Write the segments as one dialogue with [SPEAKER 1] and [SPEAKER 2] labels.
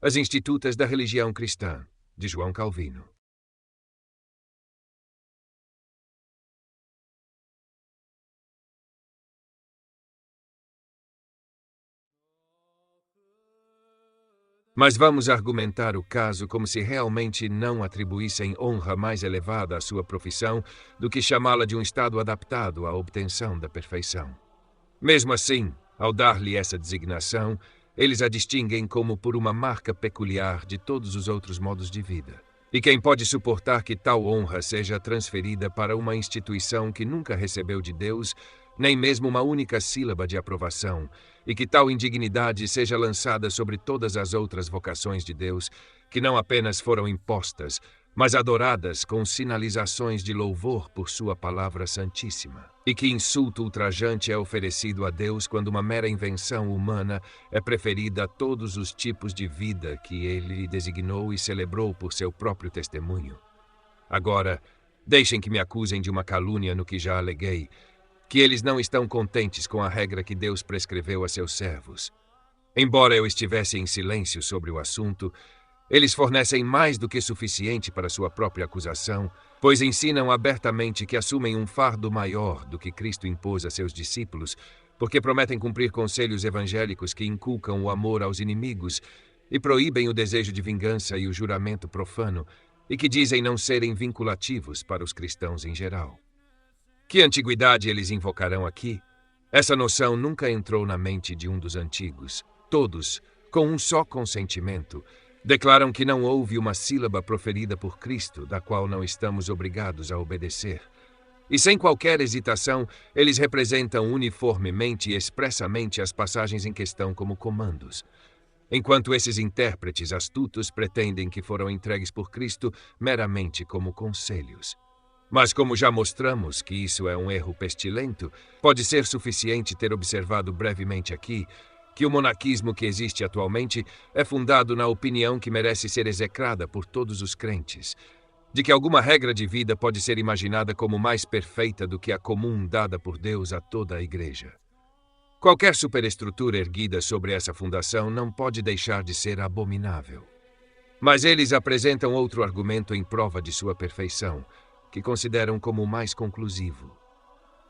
[SPEAKER 1] As Institutas da Religião Cristã, de João Calvino. Mas vamos argumentar o caso como se realmente não atribuíssem honra mais elevada à sua profissão do que chamá-la de um estado adaptado à obtenção da perfeição. Mesmo assim, ao dar-lhe essa designação, eles a distinguem como por uma marca peculiar de todos os outros modos de vida. E quem pode suportar que tal honra seja transferida para uma instituição que nunca recebeu de Deus nem mesmo uma única sílaba de aprovação, e que tal indignidade seja lançada sobre todas as outras vocações de Deus, que não apenas foram impostas, mas adoradas com sinalizações de louvor por sua palavra santíssima. E que insulto ultrajante é oferecido a Deus quando uma mera invenção humana é preferida a todos os tipos de vida que ele designou e celebrou por seu próprio testemunho. Agora, deixem que me acusem de uma calúnia no que já aleguei, que eles não estão contentes com a regra que Deus prescreveu a seus servos. Embora eu estivesse em silêncio sobre o assunto, eles fornecem mais do que suficiente para sua própria acusação, pois ensinam abertamente que assumem um fardo maior do que Cristo impôs a seus discípulos, porque prometem cumprir conselhos evangélicos que inculcam o amor aos inimigos e proíbem o desejo de vingança e o juramento profano, e que dizem não serem vinculativos para os cristãos em geral. Que antiguidade eles invocarão aqui? Essa noção nunca entrou na mente de um dos antigos. Todos, com um só consentimento, declaram que não houve uma sílaba proferida por Cristo, da qual não estamos obrigados a obedecer. E sem qualquer hesitação, eles representam uniformemente e expressamente as passagens em questão como comandos. Enquanto esses intérpretes astutos pretendem que foram entregues por Cristo meramente como conselhos. Mas como já mostramos que isso é um erro pestilento, pode ser suficiente ter observado brevemente aqui que o monaquismo que existe atualmente é fundado na opinião que merece ser execrada por todos os crentes, de que alguma regra de vida pode ser imaginada como mais perfeita do que a comum dada por Deus a toda a Igreja. Qualquer superestrutura erguida sobre essa fundação não pode deixar de ser abominável. Mas eles apresentam outro argumento em prova de sua perfeição, que consideram como o mais conclusivo.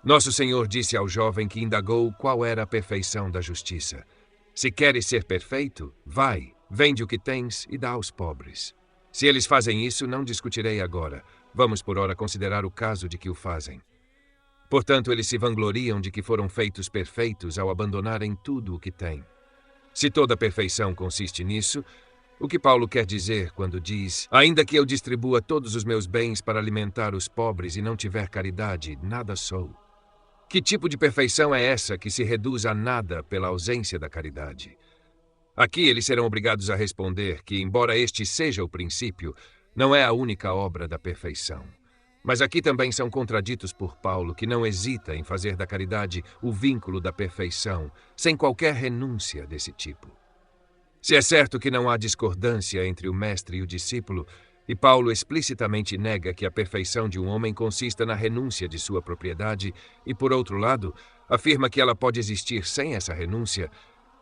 [SPEAKER 1] Nosso Senhor disse ao jovem que indagou qual era a perfeição da justiça: se queres ser perfeito, vai, vende o que tens e dá aos pobres. Se eles fazem isso, não discutirei agora. Vamos por ora considerar o caso de que o fazem. Portanto, eles se vangloriam de que foram feitos perfeitos ao abandonarem tudo o que têm. Se toda perfeição consiste nisso, o que Paulo quer dizer quando diz: ainda que eu distribua todos os meus bens para alimentar os pobres e não tiver caridade, nada sou. Que tipo de perfeição é essa que se reduz a nada pela ausência da caridade? Aqui eles serão obrigados a responder que, embora este seja o princípio, não é a única obra da perfeição. Mas aqui também são contraditos por Paulo, que não hesita em fazer da caridade o vínculo da perfeição, sem qualquer renúncia desse tipo. Se é certo que não há discordância entre o mestre e o discípulo, e Paulo explicitamente nega que a perfeição de um homem consista na renúncia de sua propriedade, e, por outro lado, afirma que ela pode existir sem essa renúncia,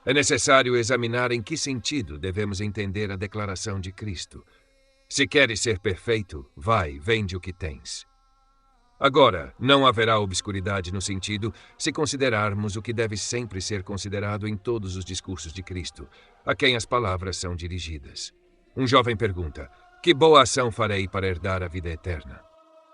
[SPEAKER 1] é necessário examinar em que sentido devemos entender a declaração de Cristo: se queres ser perfeito, vai, vende o que tens. Agora, não haverá obscuridade no sentido se considerarmos o que deve sempre ser considerado em todos os discursos de Cristo, a quem as palavras são dirigidas. Um jovem pergunta: que boa ação farei para herdar a vida eterna?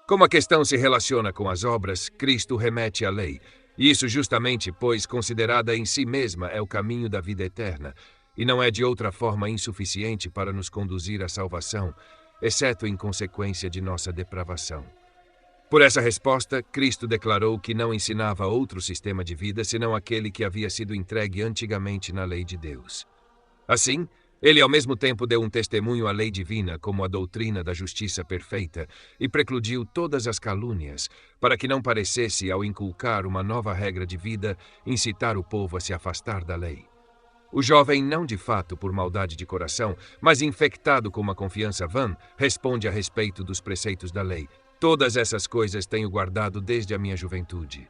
[SPEAKER 1] Como a questão se relaciona com as obras, Cristo remete à lei, e isso justamente, pois considerada em si mesma é o caminho da vida eterna, e não é de outra forma insuficiente para nos conduzir à salvação, exceto em consequência de nossa depravação. Por essa resposta, Cristo declarou que não ensinava outro sistema de vida senão aquele que havia sido entregue antigamente na lei de Deus. Assim, ele ao mesmo tempo deu um testemunho à lei divina como a doutrina da justiça perfeita e precludiu todas as calúnias, para que não parecesse, ao inculcar uma nova regra de vida, incitar o povo a se afastar da lei. O jovem, não de fato por maldade de coração, mas infectado com uma confiança vã, responde a respeito dos preceitos da lei: todas essas coisas tenho guardado desde a minha juventude.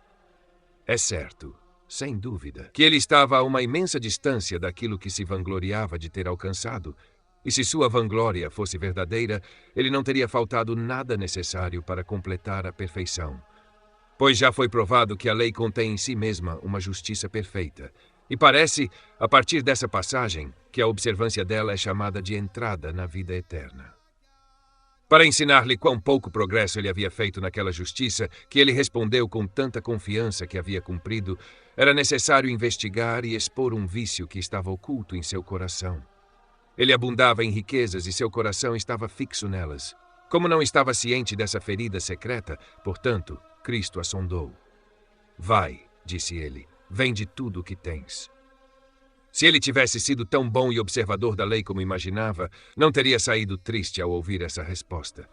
[SPEAKER 1] É certo, sem dúvida, que ele estava a uma imensa distância daquilo que se vangloriava de ter alcançado, E se sua vanglória fosse verdadeira, ele não teria faltado nada necessário para completar a perfeição. Pois já foi provado que a lei contém em si mesma uma justiça perfeita. E parece, a partir dessa passagem, que a observância dela é chamada de entrada na vida eterna. Para ensinar-lhe quão pouco progresso ele havia feito naquela justiça, que ele respondeu com tanta confiança que havia cumprido, era necessário investigar e expor um vício que estava oculto em seu coração. Ele abundava em riquezas e seu coração estava fixo nelas. Como não estava ciente dessa ferida secreta, portanto, Cristo a sondou. Vai, disse ele, vende tudo o que tens. Se ele tivesse sido tão bom e observador da lei como imaginava, não teria saído triste ao ouvir essa resposta.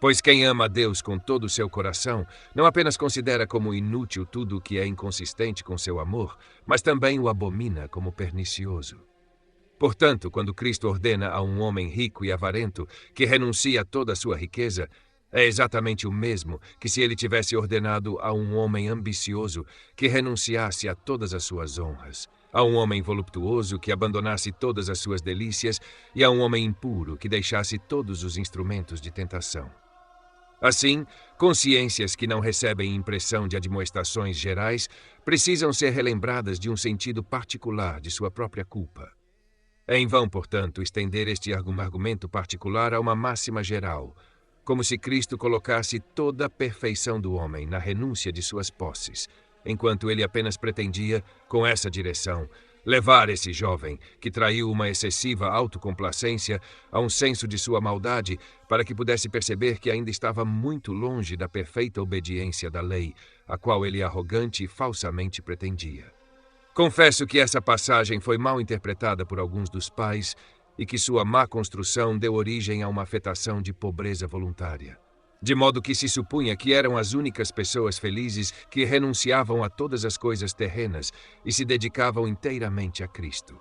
[SPEAKER 1] Pois quem ama a Deus com todo o seu coração, não apenas considera como inútil tudo o que é inconsistente com seu amor, mas também o abomina como pernicioso. Portanto, quando Cristo ordena a um homem rico e avarento que renuncie a toda a sua riqueza, é exatamente o mesmo que se ele tivesse ordenado a um homem ambicioso que renunciasse a todas as suas honras, a um homem voluptuoso que abandonasse todas as suas delícias e a um homem impuro que deixasse todos os instrumentos de tentação. Assim, consciências que não recebem impressão de admoestações gerais precisam ser relembradas de um sentido particular de sua própria culpa. É em vão, portanto, estender este argumento particular a uma máxima geral, como se Cristo colocasse toda a perfeição do homem na renúncia de suas posses, enquanto ele apenas pretendia, com essa direção, levar esse jovem, que traiu uma excessiva autocomplacência, a um senso de sua maldade, para que pudesse perceber que ainda estava muito longe da perfeita obediência da lei, a qual ele arrogante e falsamente pretendia. Confesso que essa passagem foi mal interpretada por alguns dos pais e que sua má construção deu origem a uma afetação de pobreza voluntária, de modo que se supunha que eram as únicas pessoas felizes que renunciavam a todas as coisas terrenas e se dedicavam inteiramente a Cristo.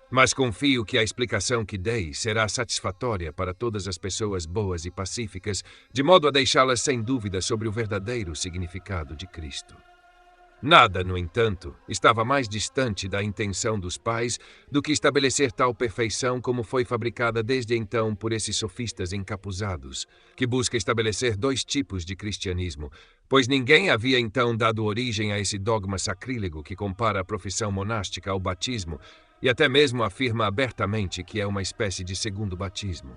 [SPEAKER 1] Mas confio que a explicação que dei será satisfatória para todas as pessoas boas e pacíficas, de modo a deixá-las sem dúvida sobre o verdadeiro significado de Cristo. Nada, no entanto, estava mais distante da intenção dos pais do que estabelecer tal perfeição como foi fabricada desde então por esses sofistas encapuzados, que busca estabelecer dois tipos de cristianismo, pois ninguém havia então dado origem a esse dogma sacrílego que compara a profissão monástica ao batismo e até mesmo afirma abertamente que é uma espécie de segundo batismo.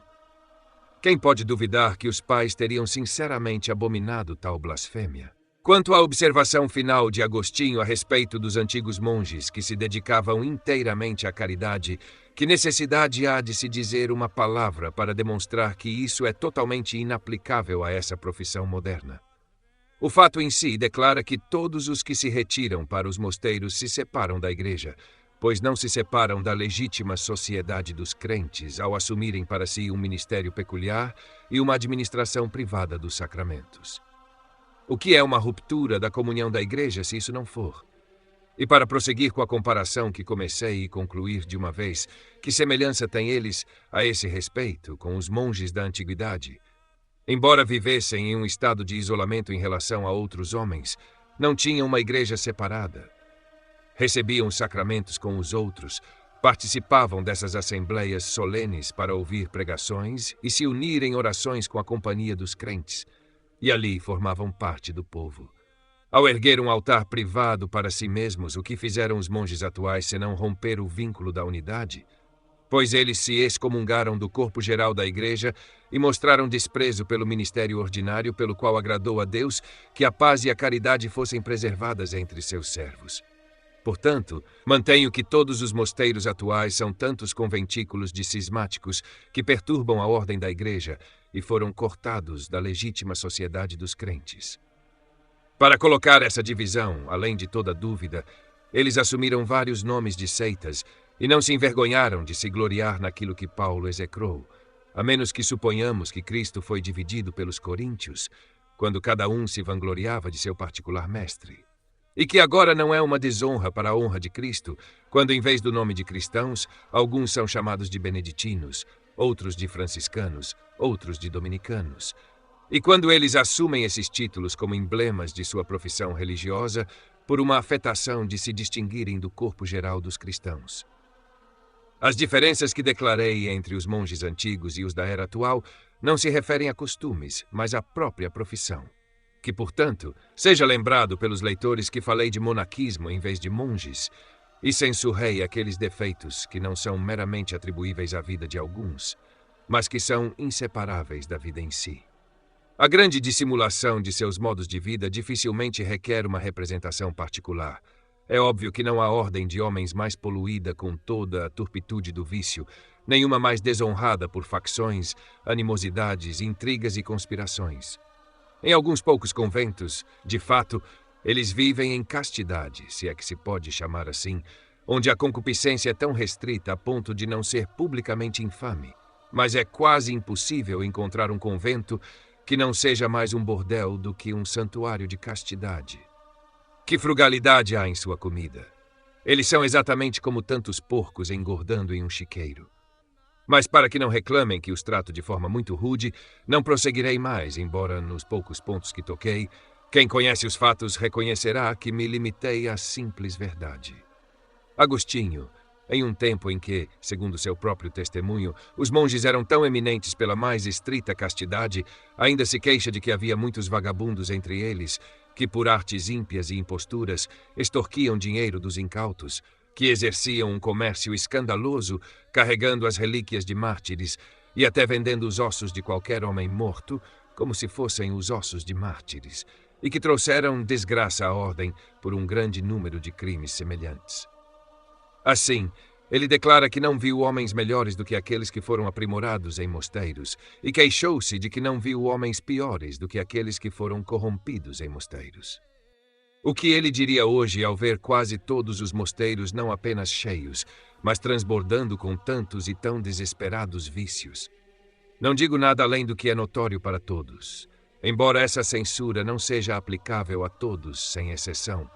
[SPEAKER 1] Quem pode duvidar que os pais teriam sinceramente abominado tal blasfêmia? Quanto à observação final de Agostinho a respeito dos antigos monges que se dedicavam inteiramente à caridade, que necessidade há de se dizer uma palavra para demonstrar que isso é totalmente inaplicável a essa profissão moderna? O fato em si declara que todos os que se retiram para os mosteiros se separam da igreja, pois não se separam da legítima sociedade dos crentes ao assumirem para si um ministério peculiar e uma administração privada dos sacramentos. O que é uma ruptura da comunhão da igreja se isso não for? E para prosseguir com a comparação que comecei e concluir de uma vez, que semelhança têm eles a esse respeito com os monges da antiguidade? Embora vivessem em um estado de isolamento em relação a outros homens, não tinham uma igreja separada. Recebiam os sacramentos com os outros, participavam dessas assembleias solenes para ouvir pregações e se unir em orações com a companhia dos crentes. E ali formavam parte do povo. Ao erguer um altar privado para si mesmos, o que fizeram os monges atuais senão romper o vínculo da unidade? Pois eles se excomungaram do corpo geral da igreja e mostraram desprezo pelo ministério ordinário pelo qual agradou a Deus que a paz e a caridade fossem preservadas entre seus servos. Portanto, mantenho que todos os mosteiros atuais são tantos conventículos de cismáticos que perturbam a ordem da igreja e foram cortados da legítima sociedade dos crentes. Para colocar essa divisão, além de toda dúvida, eles assumiram vários nomes de seitas e não se envergonharam de se gloriar naquilo que Paulo execrou, a menos que suponhamos que Cristo foi dividido pelos coríntios, quando cada um se vangloriava de seu particular mestre. E que agora não é uma desonra para a honra de Cristo, quando em vez do nome de cristãos, alguns são chamados de beneditinos, outros de franciscanos, outros de dominicanos. E quando eles assumem esses títulos como emblemas de sua profissão religiosa, por uma afetação de se distinguirem do corpo geral dos cristãos. As diferenças que declarei entre os monges antigos e os da era atual não se referem a costumes, mas à própria profissão. Que, portanto, seja lembrado pelos leitores que falei de monaquismo em vez de monges, e censurei aqueles defeitos que não são meramente atribuíveis à vida de alguns, mas que são inseparáveis da vida em si. A grande dissimulação de seus modos de vida dificilmente requer uma representação particular. É óbvio que não há ordem de homens mais poluída com toda a turpitude do vício, nenhuma mais desonrada por facções, animosidades, intrigas e conspirações. Em alguns poucos conventos, de fato, eles vivem em castidade, se é que se pode chamar assim, onde a concupiscência é tão restrita a ponto de não ser publicamente infame. Mas é quase impossível encontrar um convento que não seja mais um bordel do que um santuário de castidade. Que frugalidade há em sua comida! Eles são exatamente como tantos porcos engordando em um chiqueiro. Mas para que não reclamem que os trato de forma muito rude, não prosseguirei mais, embora nos poucos pontos que toquei, quem conhece os fatos reconhecerá que me limitei à simples verdade. Agostinho, em um tempo em que, segundo seu próprio testemunho, os monges eram tão eminentes pela mais estrita castidade, ainda se queixa de que havia muitos vagabundos entre eles, que por artes ímpias e imposturas extorquiam dinheiro dos incautos, que exerciam um comércio escandaloso, carregando as relíquias de mártires e até vendendo os ossos de qualquer homem morto, como se fossem os ossos de mártires, e que trouxeram desgraça à ordem por um grande número de crimes semelhantes. Assim, ele declara que não viu homens melhores do que aqueles que foram aprimorados em mosteiros, e queixou-se de que não viu homens piores do que aqueles que foram corrompidos em mosteiros. O que ele diria hoje ao ver quase todos os mosteiros não apenas cheios, mas transbordando com tantos e tão desesperados vícios? Não digo nada além do que é notório para todos, embora essa censura não seja aplicável a todos, sem exceção,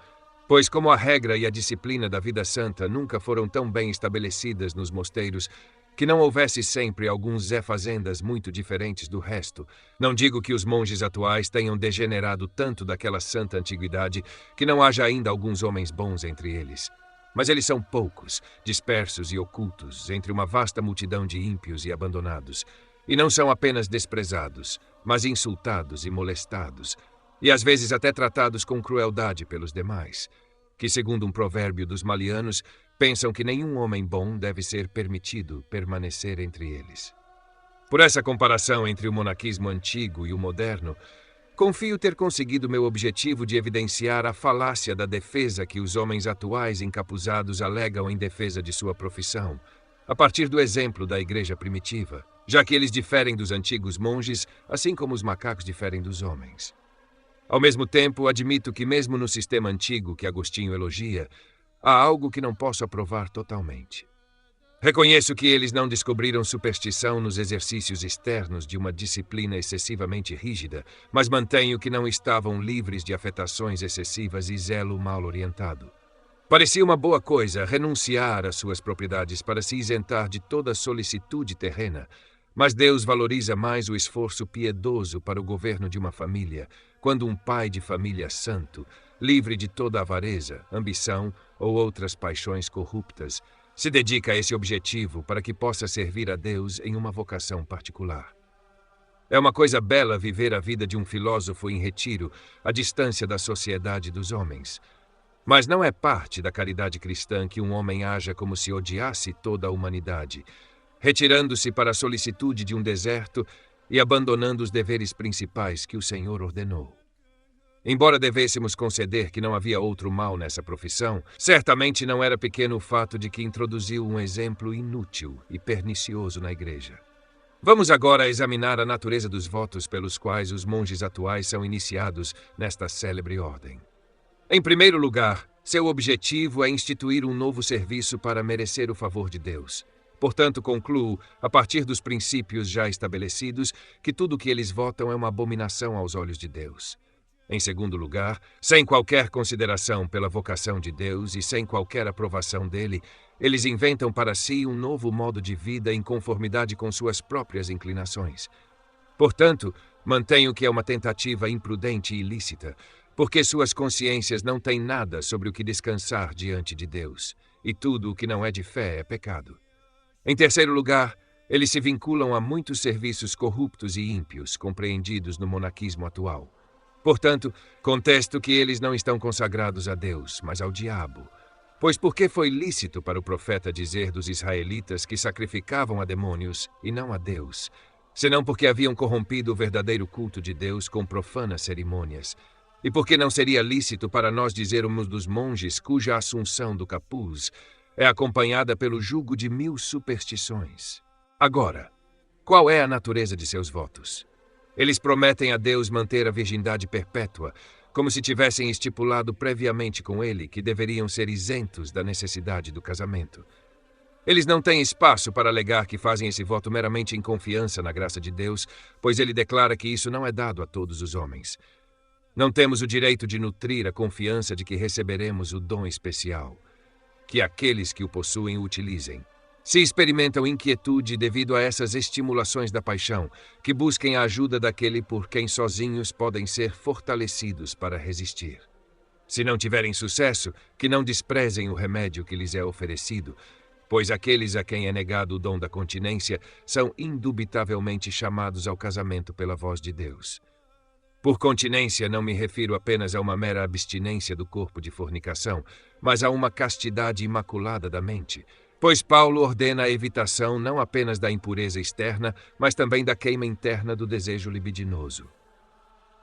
[SPEAKER 1] pois como a regra e a disciplina da vida santa nunca foram tão bem estabelecidas nos mosteiros, que não houvesse sempre alguns Zé Fazendas muito diferentes do resto. Não digo que os monges atuais tenham degenerado tanto daquela santa antiguidade que não haja ainda alguns homens bons entre eles. Mas eles são poucos, dispersos e ocultos entre uma vasta multidão de ímpios e abandonados. E não são apenas desprezados, mas insultados e molestados, e às vezes até tratados com crueldade pelos demais, que, segundo um provérbio dos malianos, pensam que nenhum homem bom deve ser permitido permanecer entre eles. Por essa comparação entre o monaquismo antigo e o moderno, confio ter conseguido meu objetivo de evidenciar a falácia da defesa que os homens atuais encapuzados alegam em defesa de sua profissão, a partir do exemplo da igreja primitiva, já que eles diferem dos antigos monges, assim como os macacos diferem dos homens. Ao mesmo tempo, admito que mesmo no sistema antigo que Agostinho elogia, há algo que não posso aprovar totalmente. Reconheço que eles não descobriram superstição nos exercícios externos de uma disciplina excessivamente rígida, mas mantenho que não estavam livres de afetações excessivas e zelo mal orientado. Parecia uma boa coisa renunciar às suas propriedades para se isentar de toda solicitude terrena, mas Deus valoriza mais o esforço piedoso para o governo de uma família, quando um pai de família santo, livre de toda avareza, ambição ou outras paixões corruptas, se dedica a esse objetivo para que possa servir a Deus em uma vocação particular. É uma coisa bela viver a vida de um filósofo em retiro, à distância da sociedade dos homens. Mas não é parte da caridade cristã que um homem haja como se odiasse toda a humanidade, retirando-se para a solicitude de um deserto e abandonando os deveres principais que o Senhor ordenou. Embora devêssemos conceder que não havia outro mal nessa profissão, certamente não era pequeno o fato de que introduziu um exemplo inútil e pernicioso na igreja. Vamos agora examinar a natureza dos votos pelos quais os monges atuais são iniciados nesta célebre ordem. Em primeiro lugar, seu objetivo é instituir um novo serviço para merecer o favor de Deus. Portanto, concluo, a partir dos princípios já estabelecidos, que tudo o que eles votam é uma abominação aos olhos de Deus. Em segundo lugar, sem qualquer consideração pela vocação de Deus e sem qualquer aprovação dele, eles inventam para si um novo modo de vida em conformidade com suas próprias inclinações. Portanto, mantenho que é uma tentativa imprudente e ilícita, porque suas consciências não têm nada sobre o que descansar diante de Deus, e tudo o que não é de fé é pecado. Em terceiro lugar, eles se vinculam a muitos serviços corruptos e ímpios compreendidos no monaquismo atual. Portanto, contesto que eles não estão consagrados a Deus, mas ao diabo. Pois por que foi lícito para o profeta dizer dos israelitas que sacrificavam a demônios e não a Deus, senão porque haviam corrompido o verdadeiro culto de Deus com profanas cerimônias? E por que não seria lícito para nós dizermos dos monges cuja assunção do capuz é acompanhada pelo jugo de 1000 superstições? Agora, qual é a natureza de seus votos? Eles prometem a Deus manter a virgindade perpétua, como se tivessem estipulado previamente com ele que deveriam ser isentos da necessidade do casamento. Eles não têm espaço para alegar que fazem esse voto meramente em confiança na graça de Deus, pois ele declara que isso não é dado a todos os homens. Não temos o direito de nutrir a confiança de que receberemos o dom especial, que aqueles que o possuem o utilizem. Se experimentam inquietude devido a essas estimulações da paixão, que busquem a ajuda daquele por quem sozinhos podem ser fortalecidos para resistir. Se não tiverem sucesso, que não desprezem o remédio que lhes é oferecido, pois aqueles a quem é negado o dom da continência são indubitavelmente chamados ao casamento pela voz de Deus. Por continência, não me refiro apenas a uma mera abstinência do corpo de fornicação, mas a uma castidade imaculada da mente, pois Paulo ordena a evitação não apenas da impureza externa, mas também da queima interna do desejo libidinoso.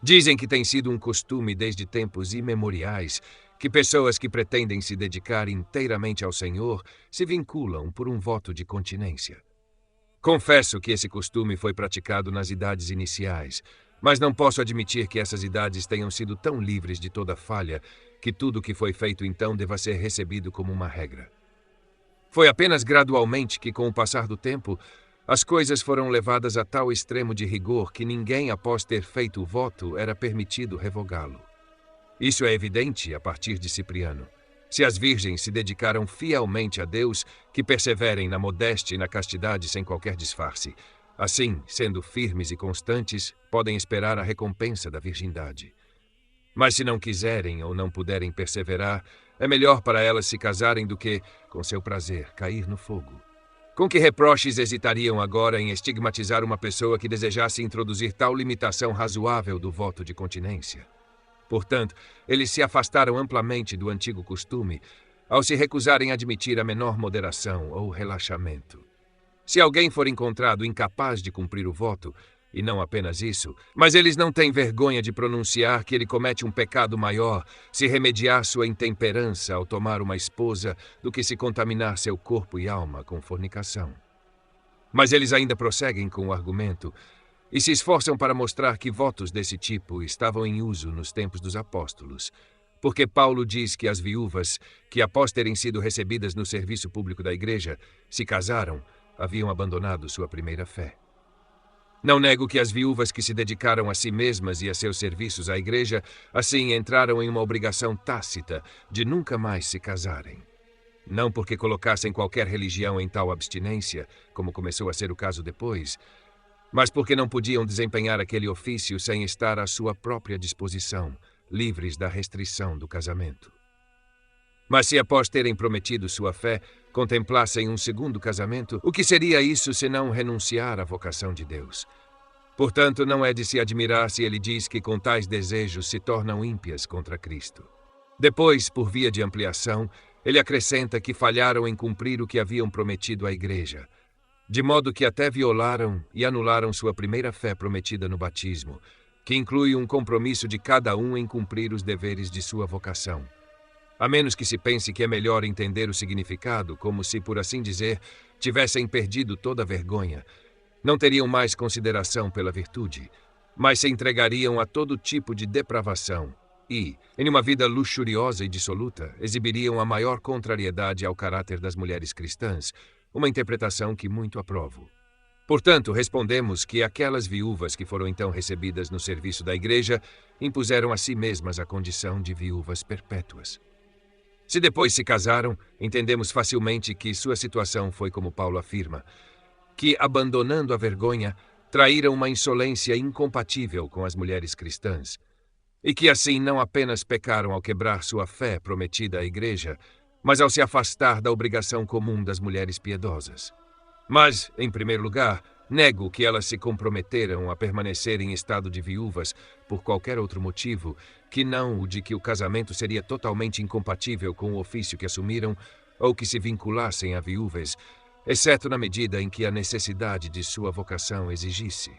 [SPEAKER 1] Dizem que tem sido um costume desde tempos imemoriais que pessoas que pretendem se dedicar inteiramente ao Senhor se vinculam por um voto de continência. Confesso que esse costume foi praticado nas idades iniciais, mas não posso admitir que essas idades tenham sido tão livres de toda falha que tudo o que foi feito então deva ser recebido como uma regra. Foi apenas gradualmente que, com o passar do tempo, as coisas foram levadas a tal extremo de rigor que ninguém, após ter feito o voto, era permitido revogá-lo. Isso é evidente a partir de Cipriano. Se as virgens se dedicaram fielmente a Deus, que perseverem na modéstia e na castidade sem qualquer disfarce. Assim, sendo firmes e constantes, podem esperar a recompensa da virgindade. Mas se não quiserem ou não puderem perseverar, é melhor para elas se casarem do que, com seu prazer, cair no fogo. Com que reproches hesitariam agora em estigmatizar uma pessoa que desejasse introduzir tal limitação razoável do voto de continência? Portanto, eles se afastaram amplamente do antigo costume ao se recusarem a admitir a menor moderação ou relaxamento. Se alguém for encontrado incapaz de cumprir o voto, e não apenas isso, mas eles não têm vergonha de pronunciar que ele comete um pecado maior se remediar sua intemperança ao tomar uma esposa do que se contaminar seu corpo e alma com fornicação. Mas eles ainda prosseguem com o argumento e se esforçam para mostrar que votos desse tipo estavam em uso nos tempos dos apóstolos, porque Paulo diz que as viúvas, que após terem sido recebidas no serviço público da igreja, se casaram, haviam abandonado sua primeira fé. Não nego que as viúvas que se dedicaram a si mesmas e a seus serviços à igreja, assim entraram em uma obrigação tácita de nunca mais se casarem. Não porque colocassem qualquer religião em tal abstinência, como começou a ser o caso depois, mas porque não podiam desempenhar aquele ofício sem estar à sua própria disposição, livres da restrição do casamento. Mas se após terem prometido sua fé, contemplassem um segundo casamento, o que seria isso senão renunciar à vocação de Deus? Portanto, não é de se admirar se ele diz que com tais desejos se tornam ímpias contra Cristo. Depois, por via de ampliação, ele acrescenta que falharam em cumprir o que haviam prometido à igreja, de modo que até violaram e anularam sua primeira fé prometida no batismo, que inclui um compromisso de cada um em cumprir os deveres de sua vocação. A menos que se pense que é melhor entender o significado como se, por assim dizer, tivessem perdido toda a vergonha, não teriam mais consideração pela virtude, mas se entregariam a todo tipo de depravação e, em uma vida luxuriosa e dissoluta, exibiriam a maior contrariedade ao caráter das mulheres cristãs, uma interpretação que muito aprovo. Portanto, respondemos que aquelas viúvas que foram então recebidas no serviço da igreja impuseram a si mesmas a condição de viúvas perpétuas. Se depois se casaram, entendemos facilmente que sua situação foi como Paulo afirma, que, abandonando a vergonha, traíram uma insolência incompatível com as mulheres cristãs, e que assim não apenas pecaram ao quebrar sua fé prometida à igreja, mas ao se afastar da obrigação comum das mulheres piedosas. Mas, em primeiro lugar, nego que elas se comprometeram a permanecer em estado de viúvas por qualquer outro motivo que não o de que o casamento seria totalmente incompatível com o ofício que assumiram ou que se vinculassem a viúvas, exceto na medida em que a necessidade de sua vocação exigisse.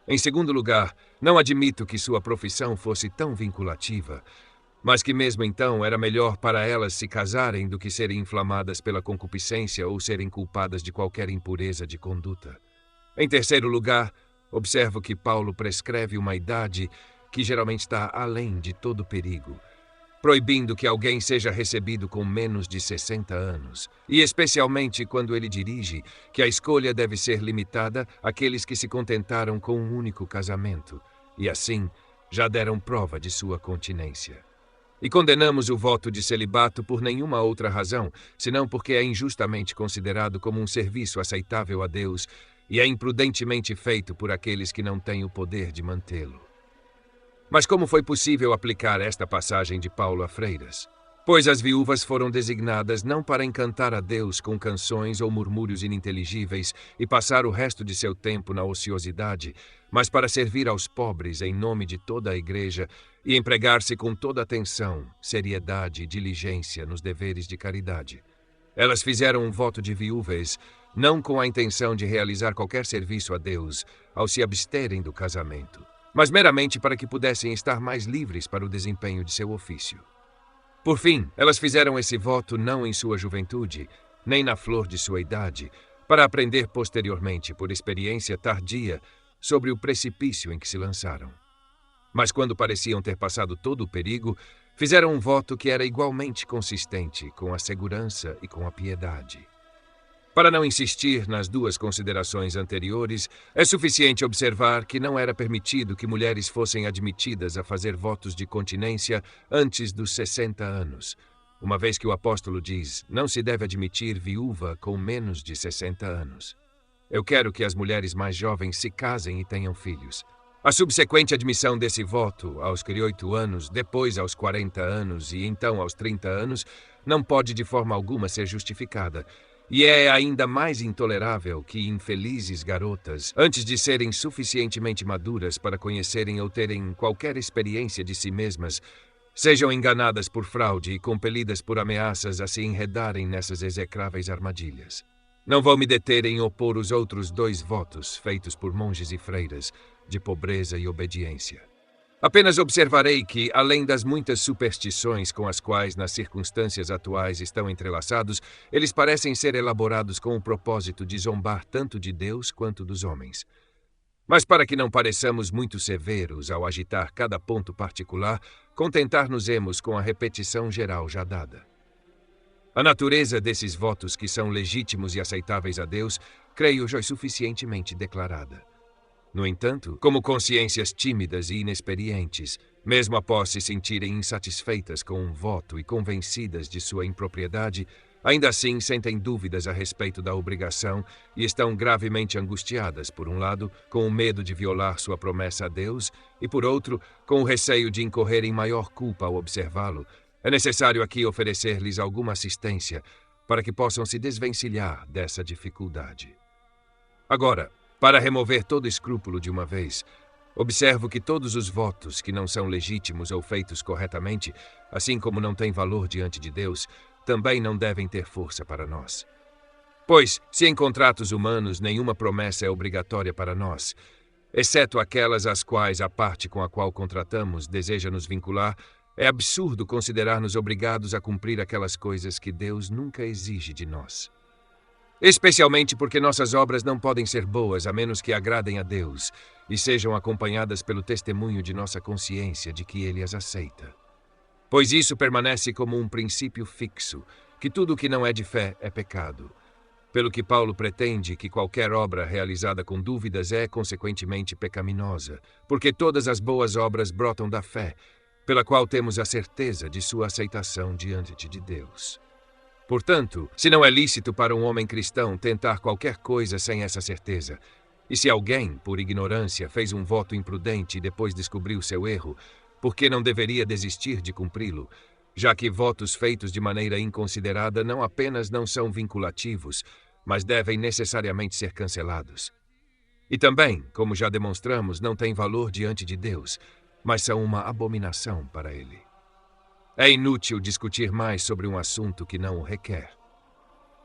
[SPEAKER 1] Em segundo lugar, não admito que sua profissão fosse tão vinculativa, mas que mesmo então era melhor para elas se casarem do que serem inflamadas pela concupiscência ou serem culpadas de qualquer impureza de conduta. Em terceiro lugar, observo que Paulo prescreve uma idade que geralmente está além de todo perigo, proibindo que alguém seja recebido com menos de 60 anos, e especialmente quando ele dirige que a escolha deve ser limitada àqueles que se contentaram com um único casamento, e assim já deram prova de sua continência. E condenamos o voto de celibato por nenhuma outra razão, senão porque é injustamente considerado como um serviço aceitável a Deus e é imprudentemente feito por aqueles que não têm o poder de mantê-lo. Mas como foi possível aplicar esta passagem de Paulo a freiras? Pois as viúvas foram designadas não para encantar a Deus com canções ou murmúrios ininteligíveis e passar o resto de seu tempo na ociosidade, mas para servir aos pobres em nome de toda a igreja e empregar-se com toda atenção, seriedade e diligência nos deveres de caridade. Elas fizeram um voto de viúvas, não com a intenção de realizar qualquer serviço a Deus ao se absterem do casamento, mas meramente para que pudessem estar mais livres para o desempenho de seu ofício. Por fim, elas fizeram esse voto não em sua juventude, nem na flor de sua idade, para aprender posteriormente, por experiência tardia, sobre o precipício em que se lançaram. Mas quando pareciam ter passado todo o perigo, fizeram um voto que era igualmente consistente com a segurança e com a piedade. Para não insistir nas duas considerações anteriores, é suficiente observar que não era permitido que mulheres fossem admitidas a fazer votos de continência antes dos 60 anos, uma vez que o apóstolo diz, não se deve admitir viúva com menos de 60 anos. Eu quero que as mulheres mais jovens se casem e tenham filhos. A subsequente admissão desse voto aos 8 anos, depois aos 40 anos e então aos 30 anos, não pode de forma alguma ser justificada, e é ainda mais intolerável que infelizes garotas, antes de serem suficientemente maduras para conhecerem ou terem qualquer experiência de si mesmas, sejam enganadas por fraude e compelidas por ameaças a se enredarem nessas execráveis armadilhas. Não vou me deter em opor os outros 2 votos feitos por monges e freiras, de pobreza e obediência. Apenas observarei que, além das muitas superstições com as quais nas circunstâncias atuais estão entrelaçados, eles parecem ser elaborados com o propósito de zombar tanto de Deus quanto dos homens. Mas para que não pareçamos muito severos ao agitar cada ponto particular, contentar-nos-emos com a repetição geral já dada. A natureza desses votos que são legítimos e aceitáveis a Deus, creio já suficientemente declarada. No entanto, como consciências tímidas e inexperientes, mesmo após se sentirem insatisfeitas com um voto e convencidas de sua impropriedade, ainda assim sentem dúvidas a respeito da obrigação e estão gravemente angustiadas, por um lado, com o medo de violar sua promessa a Deus e, por outro, com o receio de incorrer em maior culpa ao observá-lo. É necessário aqui oferecer-lhes alguma assistência para que possam se desvencilhar dessa dificuldade. Agora, para remover todo escrúpulo de uma vez, observo que todos os votos que não são legítimos ou feitos corretamente, assim como não têm valor diante de Deus, também não devem ter força para nós. Pois, se em contratos humanos nenhuma promessa é obrigatória para nós, exceto aquelas às quais a parte com a qual contratamos deseja nos vincular, é absurdo considerar-nos obrigados a cumprir aquelas coisas que Deus nunca exige de nós. Especialmente porque nossas obras não podem ser boas a menos que agradem a Deus e sejam acompanhadas pelo testemunho de nossa consciência de que Ele as aceita. Pois isso permanece como um princípio fixo, que tudo o que não é de fé é pecado. Pelo que Paulo pretende que qualquer obra realizada com dúvidas é, consequentemente, pecaminosa, porque todas as boas obras brotam da fé, pela qual temos a certeza de sua aceitação diante de Deus. Portanto, se não é lícito para um homem cristão tentar qualquer coisa sem essa certeza, e se alguém, por ignorância, fez um voto imprudente e depois descobriu seu erro, por que não deveria desistir de cumpri-lo, já que votos feitos de maneira inconsiderada não apenas não são vinculativos, mas devem necessariamente ser cancelados. E também, como já demonstramos, não têm valor diante de Deus, mas são uma abominação para Ele. É inútil discutir mais sobre um assunto que não o requer.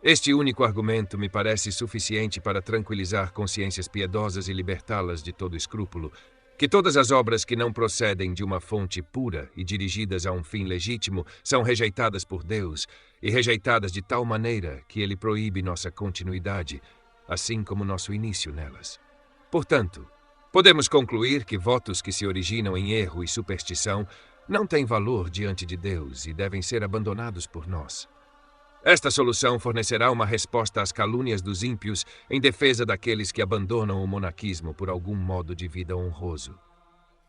[SPEAKER 1] Este único argumento me parece suficiente para tranquilizar consciências piedosas e libertá-las de todo escrúpulo, que todas as obras que não procedem de uma fonte pura e dirigidas a um fim legítimo são rejeitadas por Deus, e rejeitadas de tal maneira que Ele proíbe nossa continuidade, assim como nosso início nelas. Portanto, podemos concluir que votos que se originam em erro e superstição não têm valor diante de Deus e devem ser abandonados por nós. Esta solução fornecerá uma resposta às calúnias dos ímpios em defesa daqueles que abandonam o monaquismo por algum modo de vida honroso.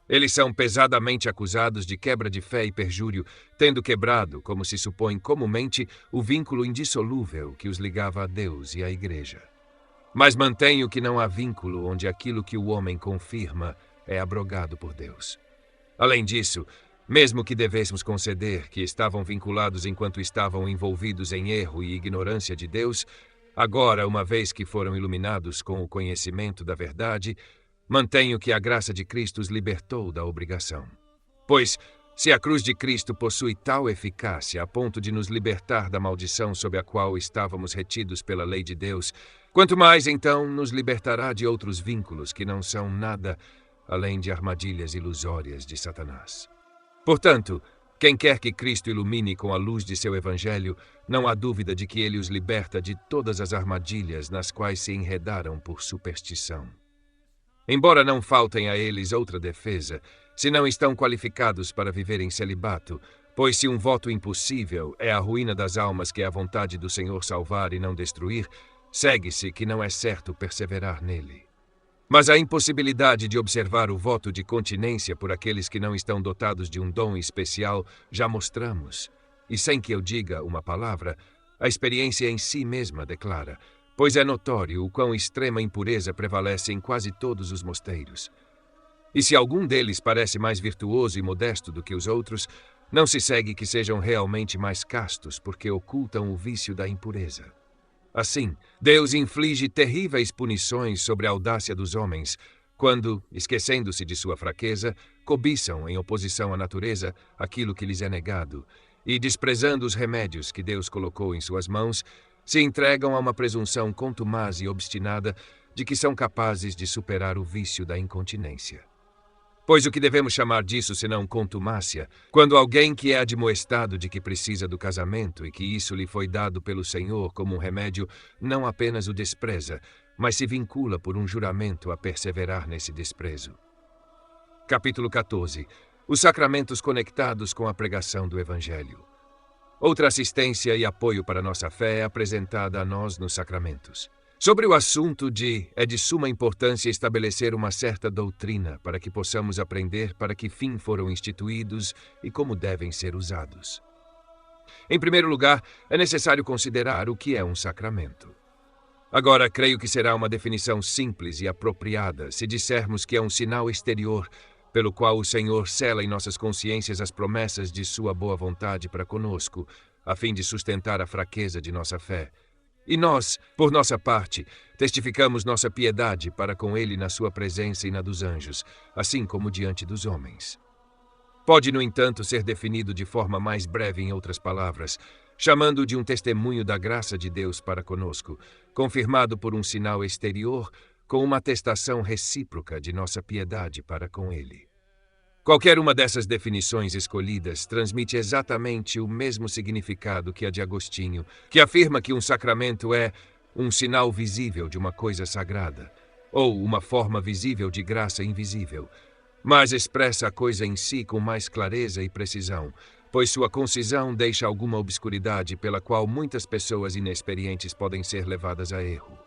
[SPEAKER 1] Eles são pesadamente acusados de quebra de fé e perjúrio, tendo quebrado, como se supõe comumente, o vínculo indissolúvel que os ligava a Deus e à Igreja. Mas mantenho que não há vínculo onde aquilo que o homem confirma é abrogado por Deus. Além disso, mesmo que devêssemos conceder que estavam vinculados enquanto estavam envolvidos em erro e ignorância de Deus, agora, uma vez que foram iluminados com o conhecimento da verdade, mantenho que a graça de Cristo os libertou da obrigação. Pois, se a cruz de Cristo possui tal eficácia a ponto de nos libertar da maldição sob a qual estávamos retidos pela lei de Deus, quanto mais, então, nos libertará de outros vínculos que não são nada além de armadilhas ilusórias de Satanás. Portanto, quem quer que Cristo ilumine com a luz de seu Evangelho, não há dúvida de que ele os liberta de todas as armadilhas nas quais se enredaram por superstição. Embora não faltem a eles outra defesa, se não estão qualificados para viver em celibato, pois se um voto impossível é a ruína das almas que é a vontade do Senhor salvar e não destruir, segue-se que não é certo perseverar nele. Mas a impossibilidade de observar o voto de continência por aqueles que não estão dotados de um dom especial já mostramos, e sem que eu diga uma palavra, a experiência em si mesma declara, pois é notório o quão extrema impureza prevalece em quase todos os mosteiros. E se algum deles parece mais virtuoso e modesto do que os outros, não se segue que sejam realmente mais castos porque ocultam o vício da impureza. Assim, Deus inflige terríveis punições sobre a audácia dos homens, quando, esquecendo-se de sua fraqueza, cobiçam, em oposição à natureza, aquilo que lhes é negado, e, desprezando os remédios que Deus colocou em suas mãos, se entregam a uma presunção contumaz e obstinada de que são capazes de superar o vício da incontinência. Pois o que devemos chamar disso senão contumácia, quando alguém que é admoestado de que precisa do casamento e que isso lhe foi dado pelo Senhor como um remédio, não apenas o despreza, mas se vincula por um juramento a perseverar nesse desprezo. Capítulo 14. Os sacramentos conectados com a pregação do Evangelho. Outra assistência e apoio para nossa fé é apresentada a nós nos sacramentos. Sobre o assunto é de suma importância estabelecer uma certa doutrina para que possamos aprender para que fim foram instituídos e como devem ser usados. Em primeiro lugar, é necessário considerar o que é um sacramento. Agora, creio que será uma definição simples e apropriada se dissermos que é um sinal exterior pelo qual o Senhor sela em nossas consciências as promessas de sua boa vontade para conosco, a fim de sustentar a fraqueza de nossa fé. E nós, por nossa parte, testificamos nossa piedade para com ele na sua presença e na dos anjos, assim como diante dos homens. Pode, no entanto, ser definido de forma mais breve em outras palavras, chamando de um testemunho da graça de Deus para conosco, confirmado por um sinal exterior, com uma atestação recíproca de nossa piedade para com ele. Qualquer uma dessas definições escolhidas transmite exatamente o mesmo significado que a de Agostinho, que afirma que um sacramento é um sinal visível de uma coisa sagrada, ou uma forma visível de graça invisível, mas expressa a coisa em si com mais clareza e precisão, pois sua concisão deixa alguma obscuridade pela qual muitas pessoas inexperientes podem ser levadas a erro.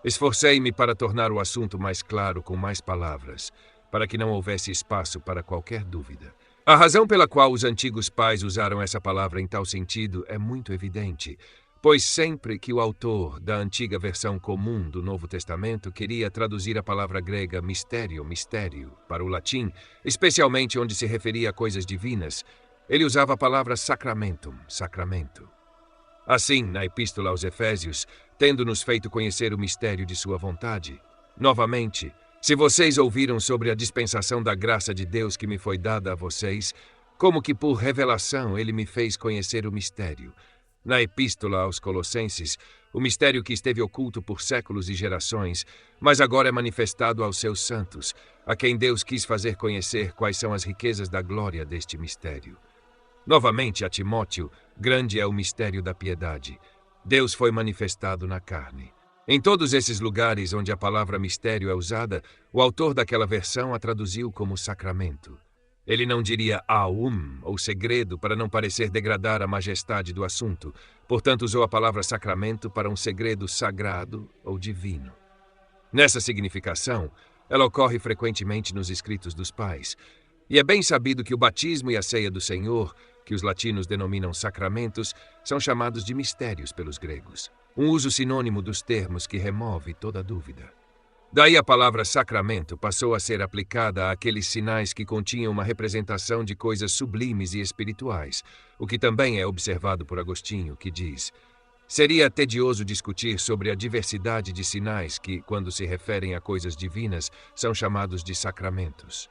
[SPEAKER 1] Esforcei-me para tornar o assunto mais claro com mais palavras, para que não houvesse espaço para qualquer dúvida. A razão pela qual os antigos pais usaram essa palavra em tal sentido é muito evidente, pois sempre que o autor da antiga versão comum do Novo Testamento queria traduzir a palavra grega mistério para o latim, especialmente onde se referia a coisas divinas, ele usava a palavra sacramentum, sacramento. Assim, na Epístola aos Efésios, tendo-nos feito conhecer o mistério de sua vontade. Novamente, se vocês ouviram sobre a dispensação da graça de Deus que me foi dada a vocês, como que por revelação ele me fez conhecer o mistério. Na Epístola aos Colossenses, o mistério que esteve oculto por séculos e gerações, mas agora é manifestado aos seus santos, a quem Deus quis fazer conhecer quais são as riquezas da glória deste mistério. Novamente, a Timóteo, grande é o mistério da piedade. Deus foi manifestado na carne. Em todos esses lugares onde a palavra mistério é usada, o autor daquela versão a traduziu como sacramento. Ele não diria aum, ou segredo, para não parecer degradar a majestade do assunto. Portanto, usou a palavra sacramento para um segredo sagrado ou divino. Nessa significação, ela ocorre frequentemente nos escritos dos pais. E é bem sabido que o batismo e a ceia do Senhor, que os latinos denominam sacramentos, são chamados de mistérios pelos gregos. Um uso sinônimo dos termos que remove toda dúvida. Daí a palavra sacramento passou a ser aplicada àqueles sinais que continham uma representação de coisas sublimes e espirituais, o que também é observado por Agostinho, que diz: seria tedioso discutir sobre a diversidade de sinais que, quando se referem a coisas divinas, são chamados de sacramentos.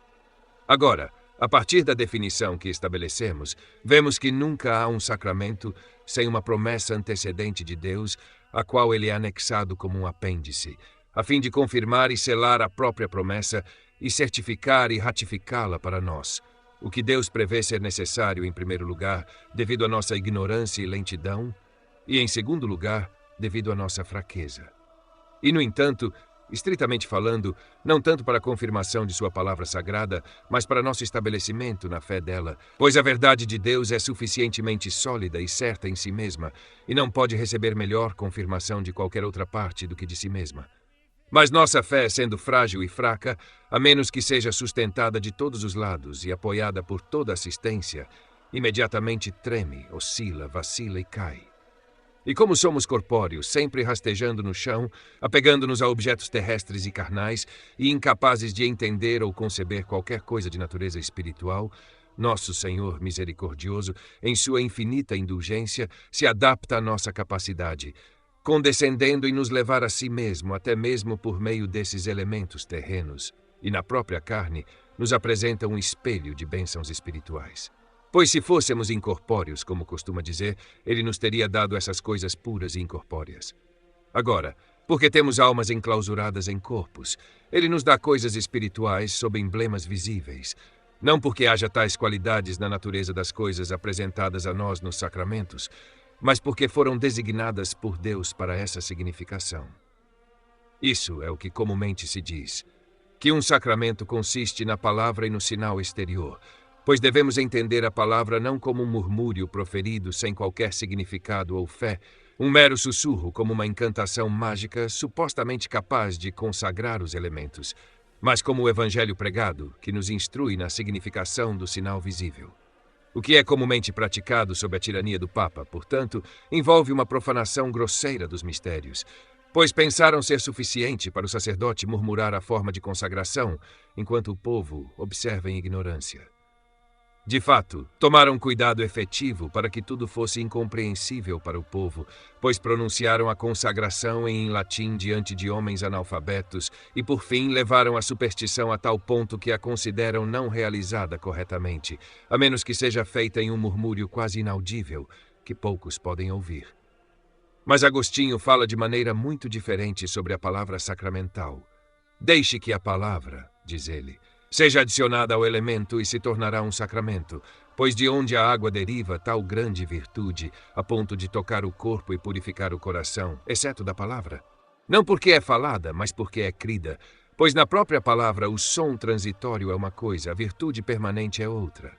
[SPEAKER 1] Agora, a partir da definição que estabelecemos, vemos que nunca há um sacramento sem uma promessa antecedente de Deus, a qual ele é anexado como um apêndice, a fim de confirmar e selar a própria promessa e certificar e ratificá-la para nós, o que Deus prevê ser necessário, em primeiro lugar, devido à nossa ignorância e lentidão, e, em segundo lugar, devido à nossa fraqueza. E, no entanto, estritamente falando, não tanto para a confirmação de sua palavra sagrada, mas para nosso estabelecimento na fé dela, pois a verdade de Deus é suficientemente sólida e certa em si mesma, e não pode receber melhor confirmação de qualquer outra parte do que de si mesma. Mas nossa fé, sendo frágil e fraca, a menos que seja sustentada de todos os lados e apoiada por toda assistência, imediatamente treme, oscila, vacila e cai. E como somos corpóreos, sempre rastejando no chão, apegando-nos a objetos terrestres e carnais, e incapazes de entender ou conceber qualquer coisa de natureza espiritual, nosso Senhor misericordioso, em sua infinita indulgência, se adapta à nossa capacidade, condescendendo em nos levar a si mesmo, até mesmo por meio desses elementos terrenos, e na própria carne, nos apresenta um espelho de bênçãos espirituais. Pois se fôssemos incorpóreos, como costuma dizer, ele nos teria dado essas coisas puras e incorpóreas. Agora, porque temos almas enclausuradas em corpos, ele nos dá coisas espirituais sob emblemas visíveis, não porque haja tais qualidades na natureza das coisas apresentadas a nós nos sacramentos, mas porque foram designadas por Deus para essa significação. Isso é o que comumente se diz, que um sacramento consiste na palavra e no sinal exterior, pois devemos entender a palavra não como um murmúrio proferido sem qualquer significado ou fé, um mero sussurro como uma encantação mágica supostamente capaz de consagrar os elementos, mas como o evangelho pregado, que nos instrui na significação do sinal visível. O que é comumente praticado sob a tirania do Papa, portanto, envolve uma profanação grosseira dos mistérios, pois pensaram ser suficiente para o sacerdote murmurar a forma de consagração, enquanto o povo observa em ignorância. De fato, tomaram cuidado efetivo para que tudo fosse incompreensível para o povo, pois pronunciaram a consagração em latim diante de homens analfabetos e, por fim, levaram a superstição a tal ponto que a consideram não realizada corretamente, a menos que seja feita em um murmúrio quase inaudível, que poucos podem ouvir. Mas Agostinho fala de maneira muito diferente sobre a palavra sacramental. Deixe que a palavra, diz ele, seja adicionada ao elemento e se tornará um sacramento, pois de onde a água deriva tal grande virtude, a ponto de tocar o corpo e purificar o coração, exceto da palavra? Não porque é falada, mas porque é crida, pois na própria palavra o som transitório é uma coisa, a virtude permanente é outra.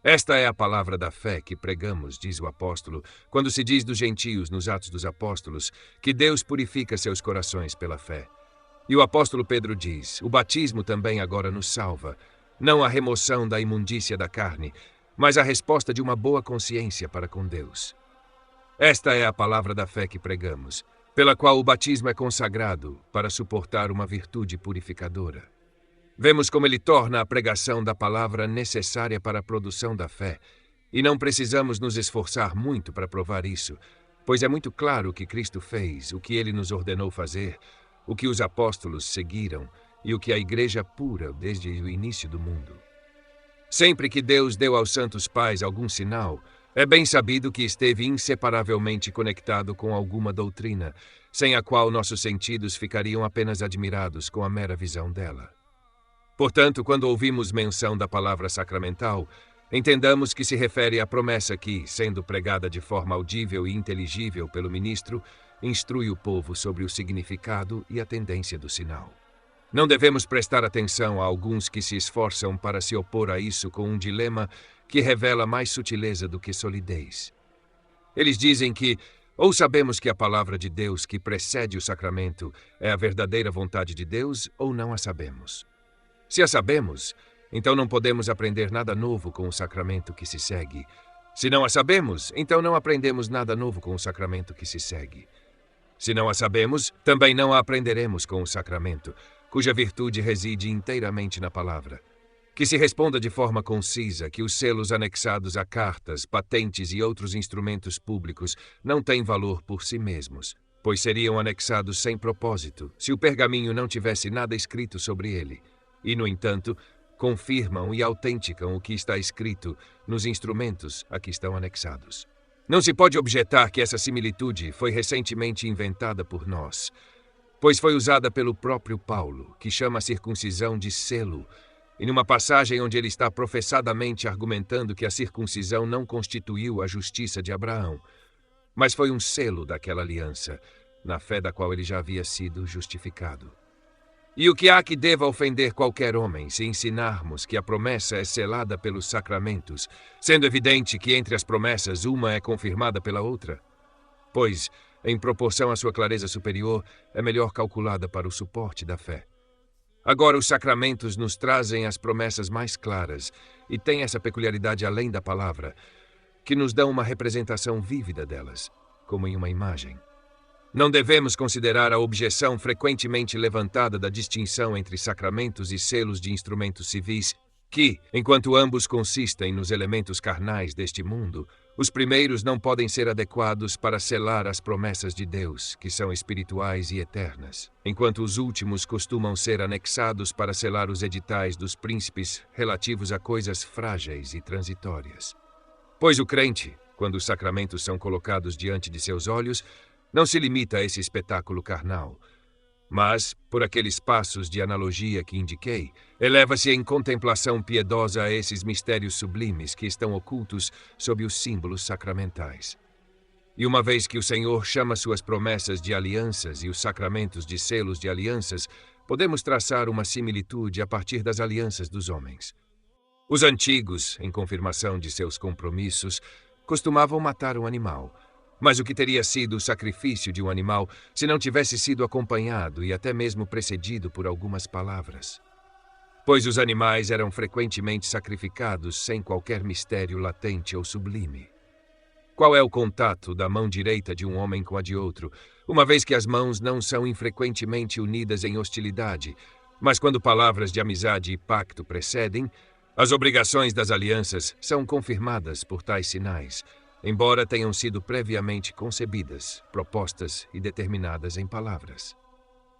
[SPEAKER 1] Esta é a palavra da fé que pregamos, diz o apóstolo, quando se diz dos gentios nos Atos dos Apóstolos, que Deus purifica seus corações pela fé. E o apóstolo Pedro diz, o batismo também agora nos salva, não a remoção da imundícia da carne, mas a resposta de uma boa consciência para com Deus. Esta é a palavra da fé que pregamos, pela qual o batismo é consagrado para suportar uma virtude purificadora. Vemos como ele torna a pregação da palavra necessária para a produção da fé, e não precisamos nos esforçar muito para provar isso, Pois é muito claro o que Cristo fez, o que ele nos ordenou fazer, o que os apóstolos seguiram e o que a Igreja pura desde o início do mundo. Sempre que Deus deu aos santos pais algum sinal, é bem sabido que esteve inseparavelmente conectado com alguma doutrina, sem a qual nossos sentidos ficariam apenas admirados com a mera visão dela. Portanto, quando ouvimos menção da palavra sacramental, entendamos que se refere à promessa que, sendo pregada de forma audível e inteligível pelo ministro, instrui o povo sobre o significado e a tendência do sinal. Não devemos prestar atenção a alguns que se esforçam para se opor a isso com um dilema que revela mais sutileza do que solidez. Eles dizem que, ou sabemos que a palavra de Deus que precede o sacramento é a verdadeira vontade de Deus, ou não a sabemos. Se a sabemos, então não podemos aprender nada novo com o sacramento que se segue. Se não a sabemos, então não aprendemos nada novo com o sacramento que se segue. Se não a sabemos, também não a aprenderemos com o sacramento, cuja virtude reside inteiramente na palavra. Que se responda de forma concisa que os selos anexados a cartas, patentes e outros instrumentos públicos não têm valor por si mesmos, pois seriam anexados sem propósito, se o pergaminho não tivesse nada escrito sobre ele. E, no entanto, confirmam e autenticam o que está escrito nos instrumentos a que estão anexados. Não se pode objetar que essa similitude foi recentemente inventada por nós, pois foi usada pelo próprio Paulo, que chama a circuncisão de selo, e numa passagem onde ele está professadamente argumentando que a circuncisão não constituiu a justiça de Abraão, mas foi um selo daquela aliança, na fé da qual ele já havia sido justificado. E o que há que deva ofender qualquer homem se ensinarmos que a promessa é selada pelos sacramentos, sendo evidente que entre as promessas uma é confirmada pela outra? Pois, em proporção à sua clareza superior, é melhor calculada para o suporte da fé. Agora, os sacramentos nos trazem as promessas mais claras e têm essa peculiaridade além da palavra, que nos dão uma representação vívida delas, como em uma imagem. Não devemos considerar a objeção frequentemente levantada da distinção entre sacramentos e selos de instrumentos civis, que, enquanto ambos consistem nos elementos carnais deste mundo, os primeiros não podem ser adequados para selar as promessas de Deus, que são espirituais e eternas, enquanto os últimos costumam ser anexados para selar os editais dos príncipes relativos a coisas frágeis e transitórias. Pois o crente, quando os sacramentos são colocados diante de seus olhos, não se limita a esse espetáculo carnal, mas, por aqueles passos de analogia que indiquei, eleva-se em contemplação piedosa a esses mistérios sublimes que estão ocultos sob os símbolos sacramentais. E uma vez que o Senhor chama suas promessas de alianças e os sacramentos de selos de alianças, podemos traçar uma similitude a partir das alianças dos homens. Os antigos, em confirmação de seus compromissos, costumavam matar um animal. Mas o que teria sido o sacrifício de um animal se não tivesse sido acompanhado e até mesmo precedido por algumas palavras? Pois os animais eram frequentemente sacrificados sem qualquer mistério latente ou sublime. Qual é o contato da mão direita de um homem com a de outro, uma vez que as mãos não são infrequentemente unidas em hostilidade, mas quando palavras de amizade e pacto precedem, as obrigações das alianças são confirmadas por tais sinais, embora tenham sido previamente concebidas, propostas e determinadas em palavras.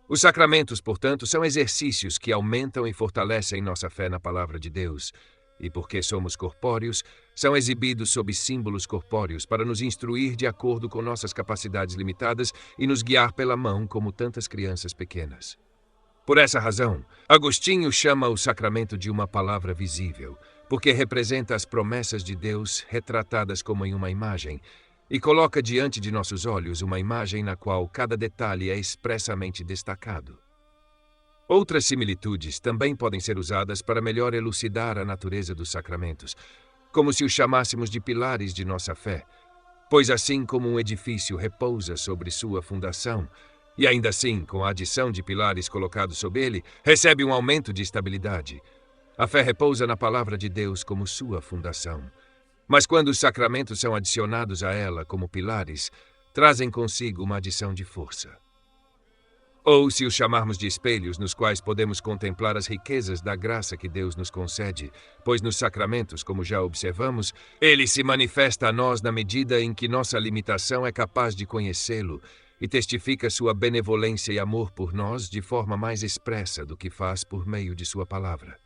[SPEAKER 1] Os sacramentos, portanto, são exercícios que aumentam e fortalecem nossa fé na palavra de Deus, e porque somos corpóreos, são exibidos sob símbolos corpóreos para nos instruir de acordo com nossas capacidades limitadas e nos guiar pela mão como tantas crianças pequenas. Por essa razão, Agostinho chama o sacramento de uma palavra visível, porque representa as promessas de Deus retratadas como em uma imagem, e coloca diante de nossos olhos uma imagem na qual cada detalhe é expressamente destacado. Outras similitudes também podem ser usadas para melhor elucidar a natureza dos sacramentos, como se os chamássemos de pilares de nossa fé, pois assim como um edifício repousa sobre sua fundação, e ainda assim, com a adição de pilares colocados sob ele, recebe um aumento de estabilidade. A fé repousa na palavra de Deus como sua fundação. Mas quando os sacramentos são adicionados a ela como pilares, trazem consigo uma adição de força. Ou se os chamarmos de espelhos nos quais podemos contemplar as riquezas da graça que Deus nos concede, pois nos sacramentos, como já observamos, ele se manifesta a nós na medida em que nossa limitação é capaz de conhecê-lo e testifica sua benevolência e amor por nós de forma mais expressa do que faz por meio de sua palavra.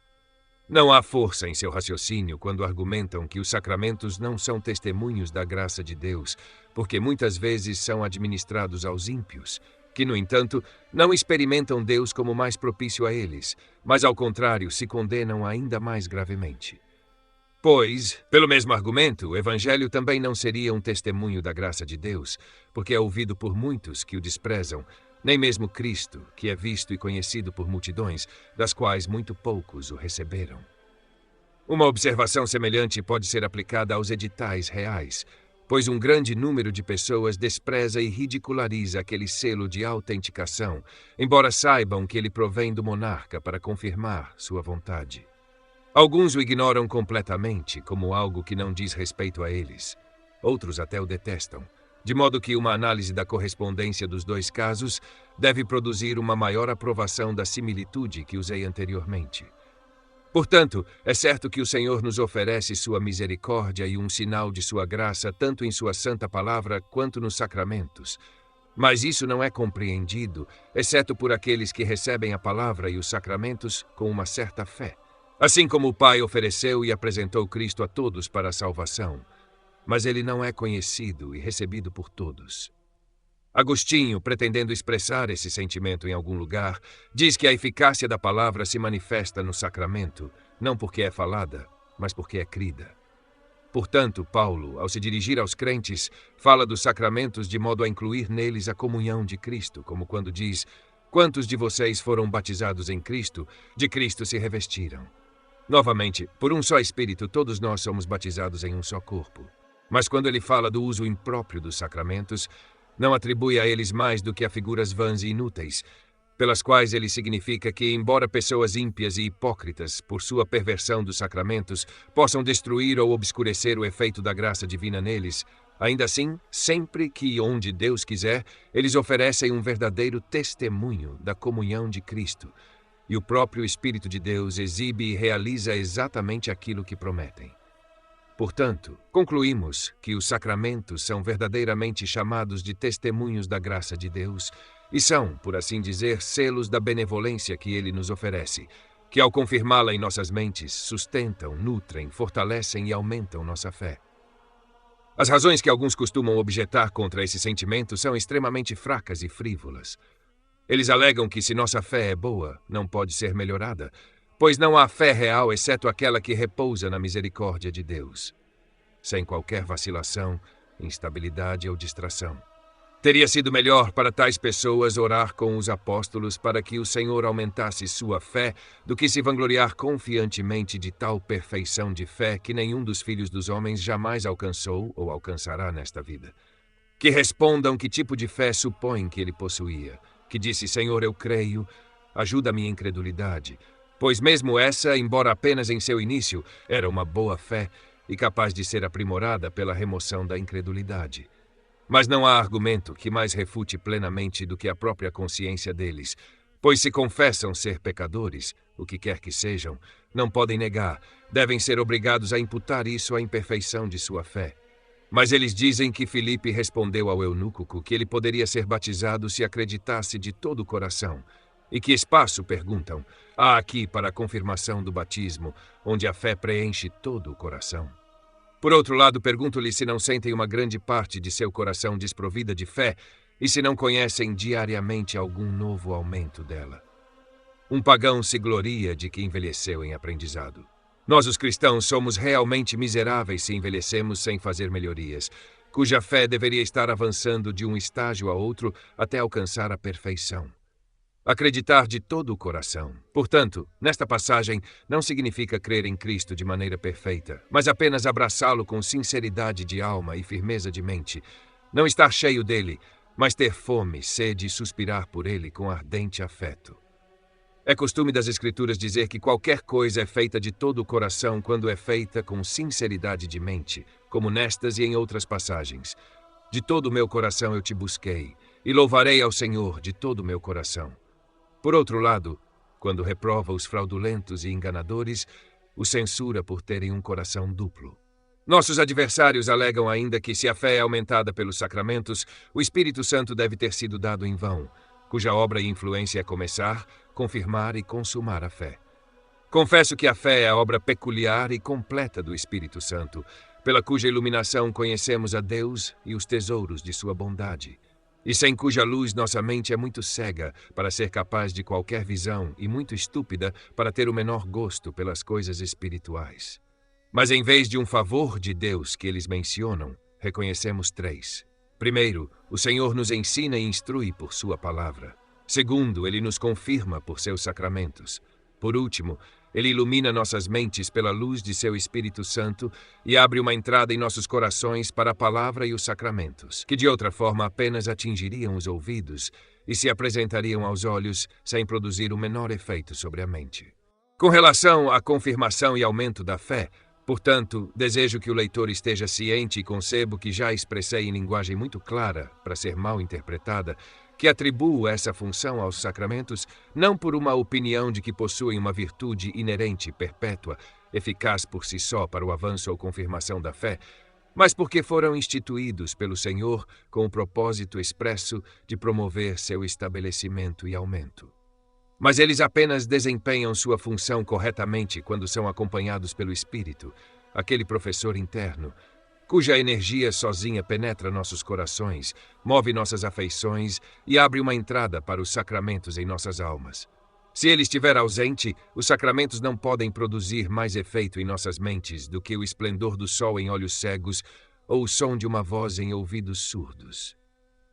[SPEAKER 1] Não há força em seu raciocínio quando argumentam que os sacramentos não são testemunhos da graça de Deus, porque muitas vezes são administrados aos ímpios, que, no entanto, não experimentam Deus como mais propício a eles, mas, ao contrário, se condenam ainda mais gravemente. Pois, pelo mesmo argumento, o Evangelho também não seria um testemunho da graça de Deus, porque é ouvido por muitos que o desprezam, nem mesmo Cristo, que é visto e conhecido por multidões, das quais muito poucos o receberam. Uma observação semelhante pode ser aplicada aos editais reais, pois um grande número de pessoas despreza e ridiculariza aquele selo de autenticação, embora saibam que ele provém do monarca para confirmar sua vontade. Alguns o ignoram completamente como algo que não diz respeito a eles. Outros até o detestam, de modo que uma análise da correspondência dos dois casos deve produzir uma maior aprovação da similitude que usei anteriormente. Portanto, é certo que o Senhor nos oferece sua misericórdia e um sinal de sua graça tanto em sua santa palavra quanto nos sacramentos. Mas isso não é compreendido, exceto por aqueles que recebem a palavra e os sacramentos com uma certa fé. Assim como o Pai ofereceu e apresentou Cristo a todos para a salvação, mas ele não é conhecido e recebido por todos. Agostinho, pretendendo expressar esse sentimento em algum lugar, diz que a eficácia da palavra se manifesta no sacramento, não porque é falada, mas porque é crida. Portanto, Paulo, ao se dirigir aos crentes, fala dos sacramentos de modo a incluir neles a comunhão de Cristo, como quando diz: quantos de vocês foram batizados em Cristo, de Cristo se revestiram. Novamente, por um só Espírito, todos nós somos batizados em um só corpo. Mas quando ele fala do uso impróprio dos sacramentos, não atribui a eles mais do que a figuras vãs e inúteis, pelas quais ele significa que, embora pessoas ímpias e hipócritas, por sua perversão dos sacramentos, possam destruir ou obscurecer o efeito da graça divina neles, ainda assim, sempre que e onde Deus quiser, eles oferecem um verdadeiro testemunho da comunhão de Cristo, e o próprio Espírito de Deus exibe e realiza exatamente aquilo que prometem. Portanto, concluímos que os sacramentos são verdadeiramente chamados de testemunhos da graça de Deus e são, por assim dizer, selos da benevolência que ele nos oferece, que ao confirmá-la em nossas mentes, sustentam, nutrem, fortalecem e aumentam nossa fé. As razões que alguns costumam objetar contra esse sentimento são extremamente fracas e frívolas. Eles alegam que se nossa fé é boa, não pode ser melhorada, pois não há fé real exceto aquela que repousa na misericórdia de Deus, sem qualquer vacilação, instabilidade ou distração. Teria sido melhor para tais pessoas orar com os apóstolos para que o Senhor aumentasse sua fé do que se vangloriar confiantemente de tal perfeição de fé que nenhum dos filhos dos homens jamais alcançou ou alcançará nesta vida. Que respondam que tipo de fé supõem que ele possuía, que disse: Senhor, eu creio, ajuda a minha incredulidade, pois mesmo essa, embora apenas em seu início, era uma boa fé e capaz de ser aprimorada pela remoção da incredulidade. Mas não há argumento que mais refute plenamente do que a própria consciência deles, pois se confessam ser pecadores, o que quer que sejam, não podem negar, devem ser obrigados a imputar isso à imperfeição de sua fé. Mas eles dizem que Filipe respondeu ao eunuco que ele poderia ser batizado se acreditasse de todo o coração, e que espaço, perguntam, há aqui para a confirmação do batismo, onde a fé preenche todo o coração? Por outro lado, pergunto-lhe se não sentem uma grande parte de seu coração desprovida de fé e se não conhecem diariamente algum novo aumento dela. Um pagão se gloria de que envelheceu em aprendizado. Nós, os cristãos, somos realmente miseráveis se envelhecemos sem fazer melhorias, cuja fé deveria estar avançando de um estágio a outro até alcançar a perfeição. Acreditar de todo o coração, portanto, nesta passagem, não significa crer em Cristo de maneira perfeita, mas apenas abraçá-lo com sinceridade de alma e firmeza de mente. Não estar cheio dele, mas ter fome, sede e suspirar por ele com ardente afeto. É costume das Escrituras dizer que qualquer coisa é feita de todo o coração quando é feita com sinceridade de mente, como nestas e em outras passagens. De todo o meu coração eu te busquei, e louvarei ao Senhor de todo o meu coração. Por outro lado, quando reprova os fraudulentos e enganadores, os censura por terem um coração duplo. Nossos adversários alegam ainda que, se a fé é aumentada pelos sacramentos, o Espírito Santo deve ter sido dado em vão, cuja obra e influência é começar, confirmar e consumar a fé. Confesso que a fé é a obra peculiar e completa do Espírito Santo, pela cuja iluminação conhecemos a Deus e os tesouros de sua bondade, e sem cuja luz nossa mente é muito cega para ser capaz de qualquer visão e muito estúpida para ter o menor gosto pelas coisas espirituais. Mas em vez de um favor de Deus que eles mencionam, reconhecemos três. Primeiro, o Senhor nos ensina e instrui por sua palavra. Segundo, ele nos confirma por seus sacramentos. Por último, ele ilumina nossas mentes pela luz de seu Espírito Santo e abre uma entrada em nossos corações para a palavra e os sacramentos, que de outra forma apenas atingiriam os ouvidos e se apresentariam aos olhos sem produzir o menor efeito sobre a mente. Com relação à confirmação e aumento da fé, portanto, desejo que o leitor esteja ciente e concebo que já expressei em linguagem muito clara, para ser mal interpretada, que atribuo essa função aos sacramentos não por uma opinião de que possuem uma virtude inerente, perpétua, eficaz por si só para o avanço ou confirmação da fé, mas porque foram instituídos pelo Senhor com o propósito expresso de promover seu estabelecimento e aumento. Mas eles apenas desempenham sua função corretamente quando são acompanhados pelo Espírito, aquele professor interno, cuja energia sozinha penetra nossos corações, move nossas afeições e abre uma entrada para os sacramentos em nossas almas. Se ele estiver ausente, os sacramentos não podem produzir mais efeito em nossas mentes do que o esplendor do sol em olhos cegos ou o som de uma voz em ouvidos surdos.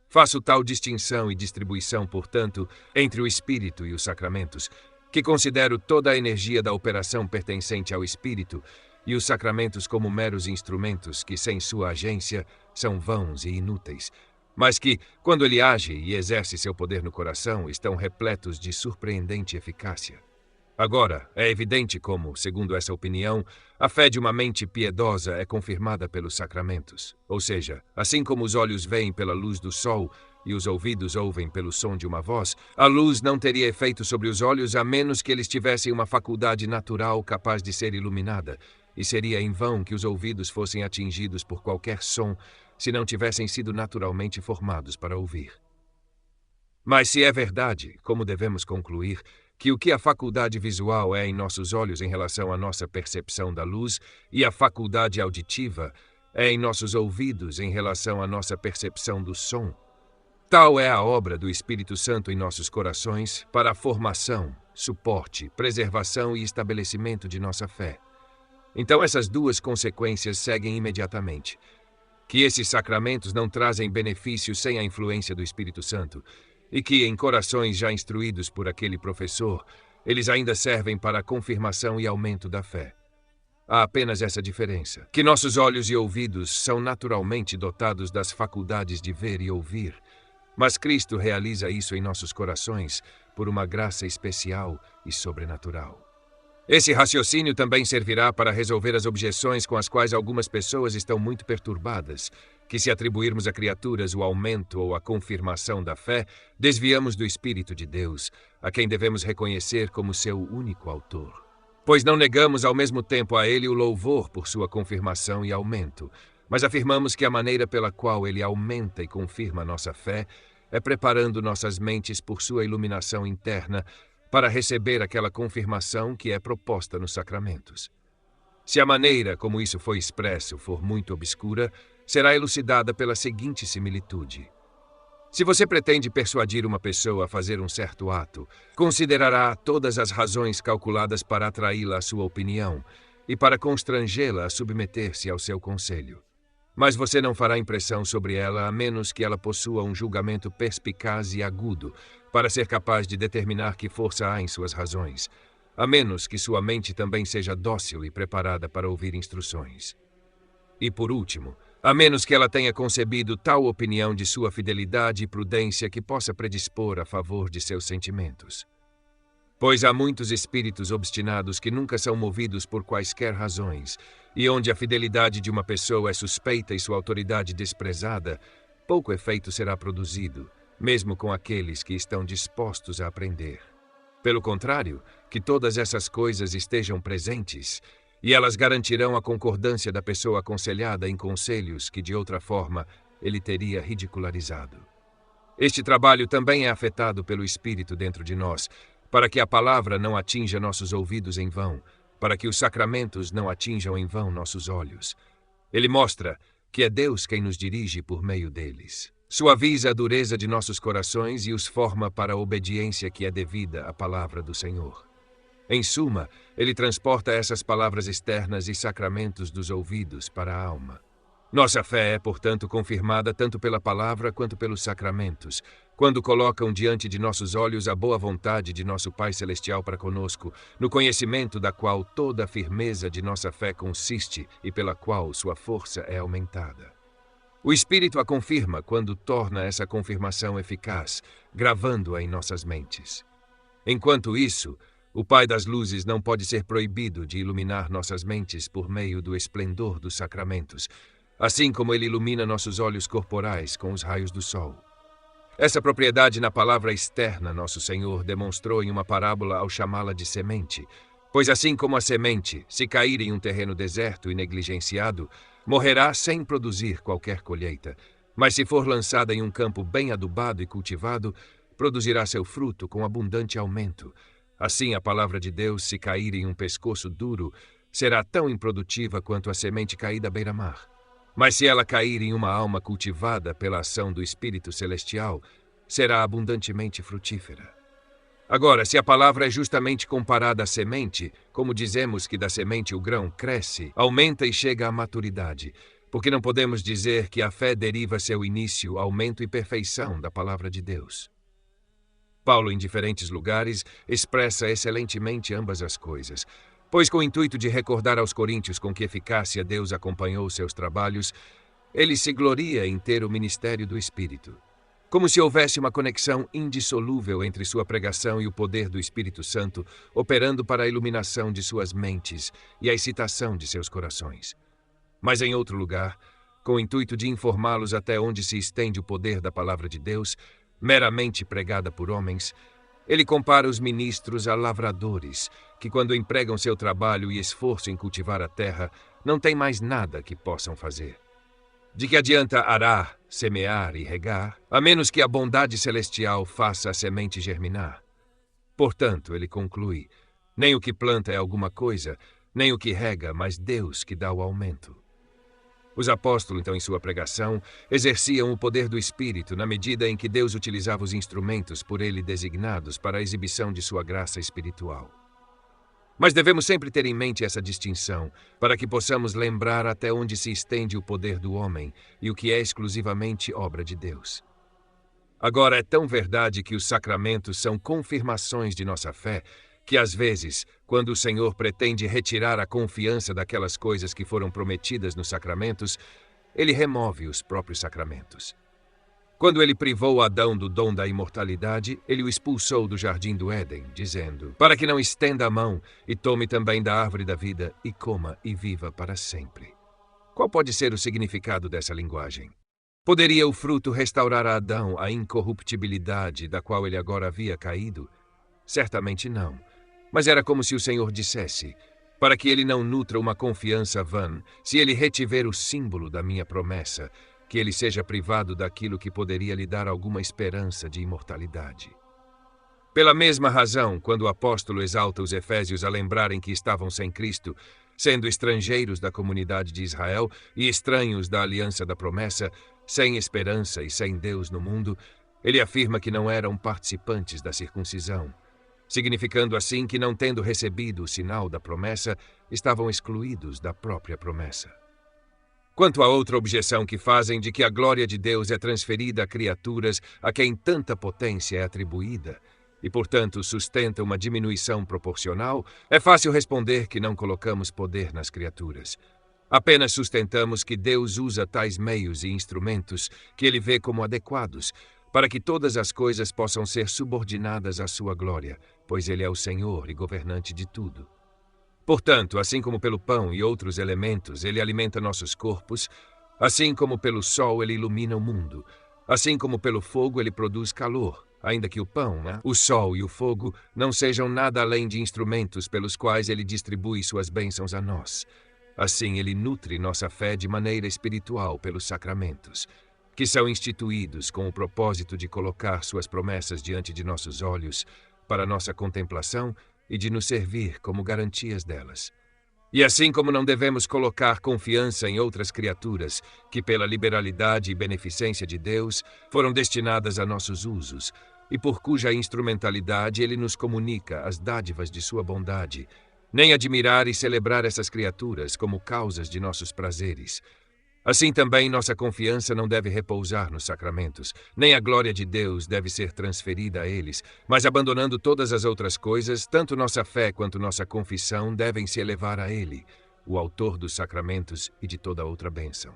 [SPEAKER 1] Faço tal distinção e distribuição, portanto, entre o Espírito e os sacramentos, que considero toda a energia da operação pertencente ao Espírito e os sacramentos como meros instrumentos que, sem sua agência, são vãos e inúteis, mas que, quando ele age e exerce seu poder no coração, estão repletos de surpreendente eficácia. Agora, é evidente como, segundo essa opinião, a fé de uma mente piedosa é confirmada pelos sacramentos. Ou seja, assim como os olhos veem pela luz do sol e os ouvidos ouvem pelo som de uma voz, a luz não teria efeito sobre os olhos a menos que eles tivessem uma faculdade natural capaz de ser iluminada, e seria em vão que os ouvidos fossem atingidos por qualquer som se não tivessem sido naturalmente formados para ouvir. Mas se é verdade, como devemos concluir, que o que a faculdade visual é em nossos olhos em relação à nossa percepção da luz e a faculdade auditiva é em nossos ouvidos em relação à nossa percepção do som, tal é a obra do Espírito Santo em nossos corações para a formação, suporte, preservação e estabelecimento de nossa fé. Então essas duas consequências seguem imediatamente. Que esses sacramentos não trazem benefício sem a influência do Espírito Santo, e que, em corações já instruídos por aquele professor, eles ainda servem para a confirmação e aumento da fé. Há apenas essa diferença, que nossos olhos e ouvidos são naturalmente dotados das faculdades de ver e ouvir, mas Cristo realiza isso em nossos corações por uma graça especial e sobrenatural. Esse raciocínio também servirá para resolver as objeções com as quais algumas pessoas estão muito perturbadas, que se atribuirmos a criaturas o aumento ou a confirmação da fé, desviamos do Espírito de Deus, a quem devemos reconhecer como seu único autor. Pois não negamos ao mesmo tempo a ele o louvor por sua confirmação e aumento, mas afirmamos que a maneira pela qual ele aumenta e confirma nossa fé é preparando nossas mentes por sua iluminação interna para receber aquela confirmação que é proposta nos sacramentos. Se a maneira como isso foi expresso for muito obscura, será elucidada pela seguinte similitude. Se você pretende persuadir uma pessoa a fazer um certo ato, considerará todas as razões calculadas para atraí-la à sua opinião e para constrangê-la a submeter-se ao seu conselho. Mas você não fará impressão sobre ela a menos que ela possua um julgamento perspicaz e agudo para ser capaz de determinar que força há em suas razões, a menos que sua mente também seja dócil e preparada para ouvir instruções. E por último, a menos que ela tenha concebido tal opinião de sua fidelidade e prudência que possa predispor a favor de seus sentimentos. Pois há muitos espíritos obstinados que nunca são movidos por quaisquer razões, e onde a fidelidade de uma pessoa é suspeita e sua autoridade desprezada, pouco efeito será produzido, mesmo com aqueles que estão dispostos a aprender. Pelo contrário, que todas essas coisas estejam presentes, e elas garantirão a concordância da pessoa aconselhada em conselhos que, de outra forma, ele teria ridicularizado. Este trabalho também é afetado pelo Espírito dentro de nós, para que a palavra não atinja nossos ouvidos em vão, para que os sacramentos não atinjam em vão nossos olhos. Ele mostra que é Deus quem nos dirige por meio deles. Suaviza a dureza de nossos corações e os forma para a obediência que é devida à palavra do Senhor. Em suma, ele transporta essas palavras externas e sacramentos dos ouvidos para a alma. Nossa fé é, portanto, confirmada tanto pela palavra quanto pelos sacramentos, quando colocam diante de nossos olhos a boa vontade de nosso Pai Celestial para conosco, no conhecimento da qual toda a firmeza de nossa fé consiste e pela qual sua força é aumentada. O Espírito a confirma quando torna essa confirmação eficaz, gravando-a em nossas mentes. Enquanto isso, o Pai das Luzes não pode ser proibido de iluminar nossas mentes por meio do esplendor dos sacramentos, assim como ele ilumina nossos olhos corporais com os raios do sol. Essa propriedade na palavra externa nosso Senhor demonstrou em uma parábola ao chamá-la de semente, pois assim como a semente, se cair em um terreno deserto e negligenciado, morrerá sem produzir qualquer colheita, mas se for lançada em um campo bem adubado e cultivado, produzirá seu fruto com abundante aumento. Assim, a palavra de Deus, se cair em um pescoço duro, será tão improdutiva quanto a semente caída à beira-mar. Mas se ela cair em uma alma cultivada pela ação do Espírito Celestial, será abundantemente frutífera. Agora, se a palavra é justamente comparada à semente, como dizemos que da semente o grão cresce, aumenta e chega à maturidade, porque não podemos dizer que a fé deriva seu início, aumento e perfeição da palavra de Deus. Paulo, em diferentes lugares, expressa excelentemente ambas as coisas, pois com o intuito de recordar aos coríntios com que eficácia Deus acompanhou seus trabalhos, ele se gloria em ter o ministério do Espírito. Como se houvesse uma conexão indissolúvel entre sua pregação e o poder do Espírito Santo, operando para a iluminação de suas mentes e a excitação de seus corações. Mas em outro lugar, com o intuito de informá-los até onde se estende o poder da palavra de Deus, meramente pregada por homens, ele compara os ministros a lavradores, que quando empregam seu trabalho e esforço em cultivar a terra, não têm mais nada que possam fazer. De que adianta arar, semear e regar, a menos que a bondade celestial faça a semente germinar? Portanto, ele conclui, nem o que planta é alguma coisa, nem o que rega, mas Deus que dá o aumento. Os apóstolos, então, em sua pregação, exerciam o poder do Espírito na medida em que Deus utilizava os instrumentos por ele designados para a exibição de sua graça espiritual. Mas devemos sempre ter em mente essa distinção, para que possamos lembrar até onde se estende o poder do homem e o que é exclusivamente obra de Deus. Agora, é tão verdade que os sacramentos são confirmações de nossa fé, que às vezes, quando o Senhor pretende retirar a confiança daquelas coisas que foram prometidas nos sacramentos, ele remove os próprios sacramentos. Quando ele privou Adão do dom da imortalidade, ele o expulsou do jardim do Éden, dizendo, para que não estenda a mão e tome também da árvore da vida e coma e viva para sempre. Qual pode ser o significado dessa linguagem? Poderia o fruto restaurar a Adão a incorruptibilidade da qual ele agora havia caído? Certamente não. Mas era como se o Senhor dissesse, para que ele não nutra uma confiança vã, se ele retiver o símbolo da minha promessa, que ele seja privado daquilo que poderia lhe dar alguma esperança de imortalidade. Pela mesma razão, quando o apóstolo exalta os efésios a lembrarem que estavam sem Cristo, sendo estrangeiros da comunidade de Israel e estranhos da aliança da promessa, sem esperança e sem Deus no mundo, ele afirma que não eram participantes da circuncisão, significando assim que, não tendo recebido o sinal da promessa, estavam excluídos da própria promessa. Quanto à outra objeção que fazem de que a glória de Deus é transferida a criaturas a quem tanta potência é atribuída, e, portanto, sustenta uma diminuição proporcional, é fácil responder que não colocamos poder nas criaturas. Apenas sustentamos que Deus usa tais meios e instrumentos que ele vê como adequados, para que todas as coisas possam ser subordinadas à sua glória, pois ele é o Senhor e governante de tudo. Portanto, assim como pelo pão e outros elementos ele alimenta nossos corpos, assim como pelo sol ele ilumina o mundo, Assim como pelo fogo ele produz calor, ainda que o pão, o sol e o fogo não sejam nada além de instrumentos pelos quais ele distribui suas bênçãos a nós. Assim ele nutre nossa fé de maneira espiritual pelos sacramentos, que são instituídos com o propósito de colocar suas promessas diante de nossos olhos para nossa contemplação e de nos servir como garantias delas. E assim como não devemos colocar confiança em outras criaturas que, pela liberalidade e beneficência de Deus, foram destinadas a nossos usos, e por cuja instrumentalidade ele nos comunica as dádivas de sua bondade, nem admirar e celebrar essas criaturas como causas de nossos prazeres. Assim também nossa confiança não deve repousar nos sacramentos, nem a glória de Deus deve ser transferida a eles, mas abandonando todas as outras coisas, tanto nossa fé quanto nossa confissão devem se elevar a Ele, o autor dos sacramentos e de toda outra bênção.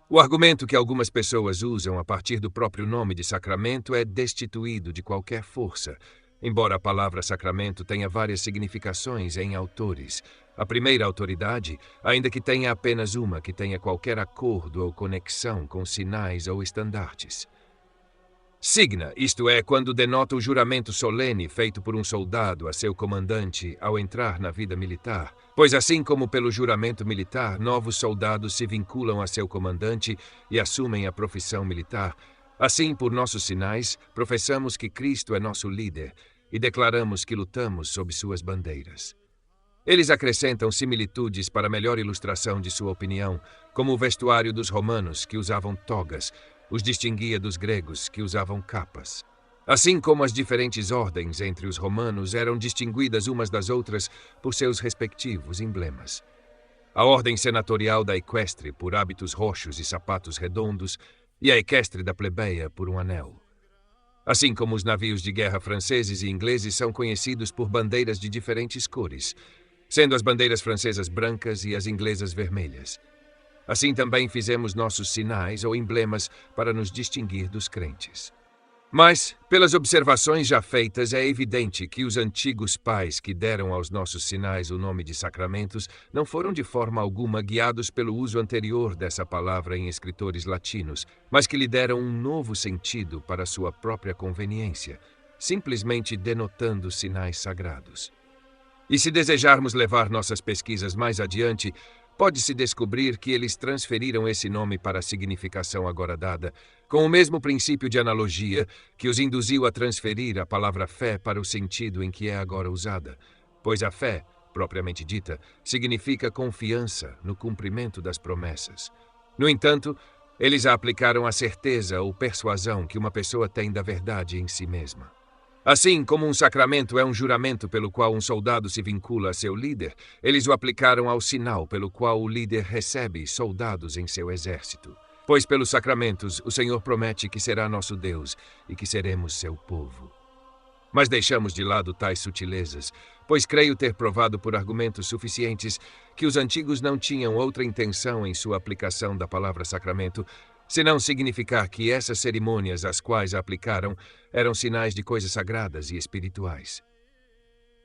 [SPEAKER 1] O argumento que algumas pessoas usam a partir do próprio nome de sacramento é destituído de qualquer força, embora a palavra sacramento tenha várias significações em autores. A primeira autoridade, ainda que tenha apenas uma que tenha qualquer acordo ou conexão com sinais ou estandartes. Signa, isto é, quando denota o juramento solene feito por um soldado a seu comandante ao entrar na vida militar, pois assim como pelo juramento militar, novos soldados se vinculam a seu comandante e assumem a profissão militar, assim, por nossos sinais, professamos que Cristo é nosso líder e declaramos que lutamos sob suas bandeiras. Eles acrescentam similitudes para melhor ilustração de sua opinião, como o vestuário dos romanos, que usavam togas, os distinguia dos gregos, que usavam capas. Assim como as diferentes ordens entre os romanos eram distinguidas umas das outras por seus respectivos emblemas. A ordem senatorial da equestre por hábitos roxos e sapatos redondos, e a equestre da plebeia por um anel. Assim como os navios de guerra franceses e ingleses são conhecidos por bandeiras de diferentes cores, sendo as bandeiras francesas brancas e as inglesas vermelhas. Assim também fizemos nossos sinais ou emblemas para nos distinguir dos crentes. Mas, pelas observações já feitas, é evidente que os antigos pais que deram aos nossos sinais o nome de sacramentos não foram de forma alguma guiados pelo uso anterior dessa palavra em escritores latinos, mas que lhe deram um novo sentido para sua própria conveniência, simplesmente denotando sinais sagrados. E se desejarmos levar nossas pesquisas mais adiante, pode-se descobrir que eles transferiram esse nome para a significação agora dada, com o mesmo princípio de analogia que os induziu a transferir a palavra fé para o sentido em que é agora usada, pois a fé, propriamente dita, significa confiança no cumprimento das promessas. No entanto, eles a aplicaram à certeza ou persuasão que uma pessoa tem da verdade em si mesma. Assim como um sacramento é um juramento pelo qual um soldado se vincula a seu líder, eles o aplicaram ao sinal pelo qual o líder recebe soldados em seu exército. Pois pelos sacramentos o Senhor promete que será nosso Deus e que seremos seu povo. Mas deixamos de lado tais sutilezas, pois creio ter provado por argumentos suficientes que os antigos não tinham outra intenção em sua aplicação da palavra sacramento, senão significar que essas cerimônias às quais a aplicaram eram sinais de coisas sagradas e espirituais.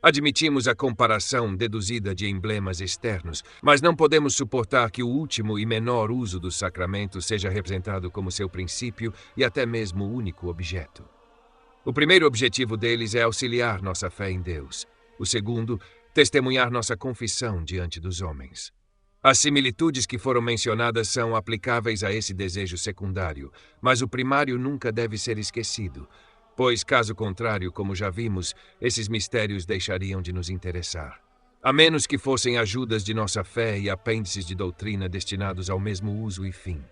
[SPEAKER 1] Admitimos a comparação deduzida de emblemas externos, mas não podemos suportar que o último e menor uso dos sacramentos seja representado como seu princípio e até mesmo único objeto. O primeiro objetivo deles é auxiliar nossa fé em Deus. O segundo, testemunhar nossa confissão diante dos homens. As similitudes que foram mencionadas são aplicáveis a esse desejo secundário, mas o primário nunca deve ser esquecido, pois, caso contrário, como já vimos, esses mistérios deixariam de nos interessar. A menos que fossem ajudas de nossa fé e apêndices de doutrina destinados ao mesmo uso e fim.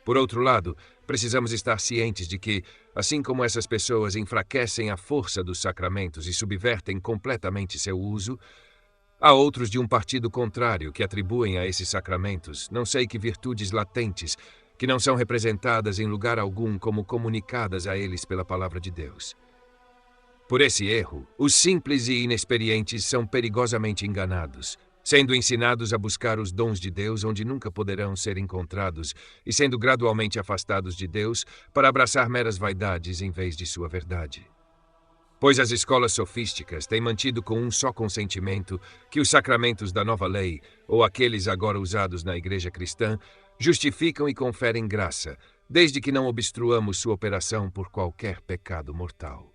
[SPEAKER 1] Por outro lado, precisamos estar cientes de que, assim como essas pessoas enfraquecem a força dos sacramentos e subvertem completamente seu uso, há outros de um partido contrário que atribuem a esses sacramentos não sei que virtudes latentes que não são representadas em lugar algum como comunicadas a eles pela palavra de Deus. Por esse erro, os simples e inexperientes são perigosamente enganados, sendo ensinados a buscar os dons de Deus onde nunca poderão ser encontrados e sendo gradualmente afastados de Deus para abraçar meras vaidades em vez de sua verdade. Pois as escolas sofísticas têm mantido com um só consentimento que os sacramentos da nova lei, ou aqueles agora usados na igreja cristã, justificam e conferem graça, desde que não obstruamos sua operação por qualquer pecado mortal.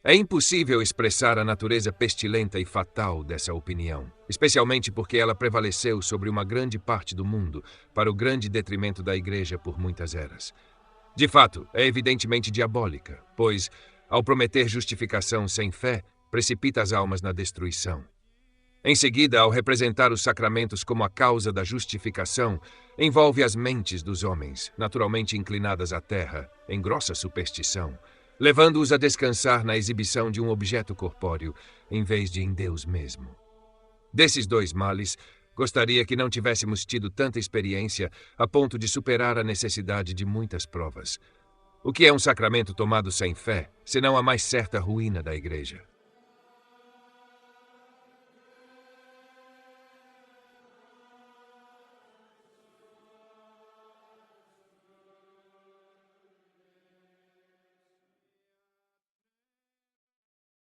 [SPEAKER 1] É impossível expressar a natureza pestilenta e fatal dessa opinião, especialmente porque ela prevaleceu sobre uma grande parte do mundo, para o grande detrimento da Igreja por muitas eras. De fato, é evidentemente diabólica, pois, ao prometer justificação sem fé, precipita as almas na destruição. Em seguida, ao representar os sacramentos como a causa da justificação, envolve as mentes dos homens, naturalmente inclinadas à terra, em grossa superstição, levando-os a descansar na exibição de um objeto corpóreo, em vez de em Deus mesmo. Desses dois males, gostaria que não tivéssemos tido tanta experiência a ponto de superar a necessidade de muitas provas. O que é um sacramento tomado sem fé, senão a mais certa ruína da Igreja?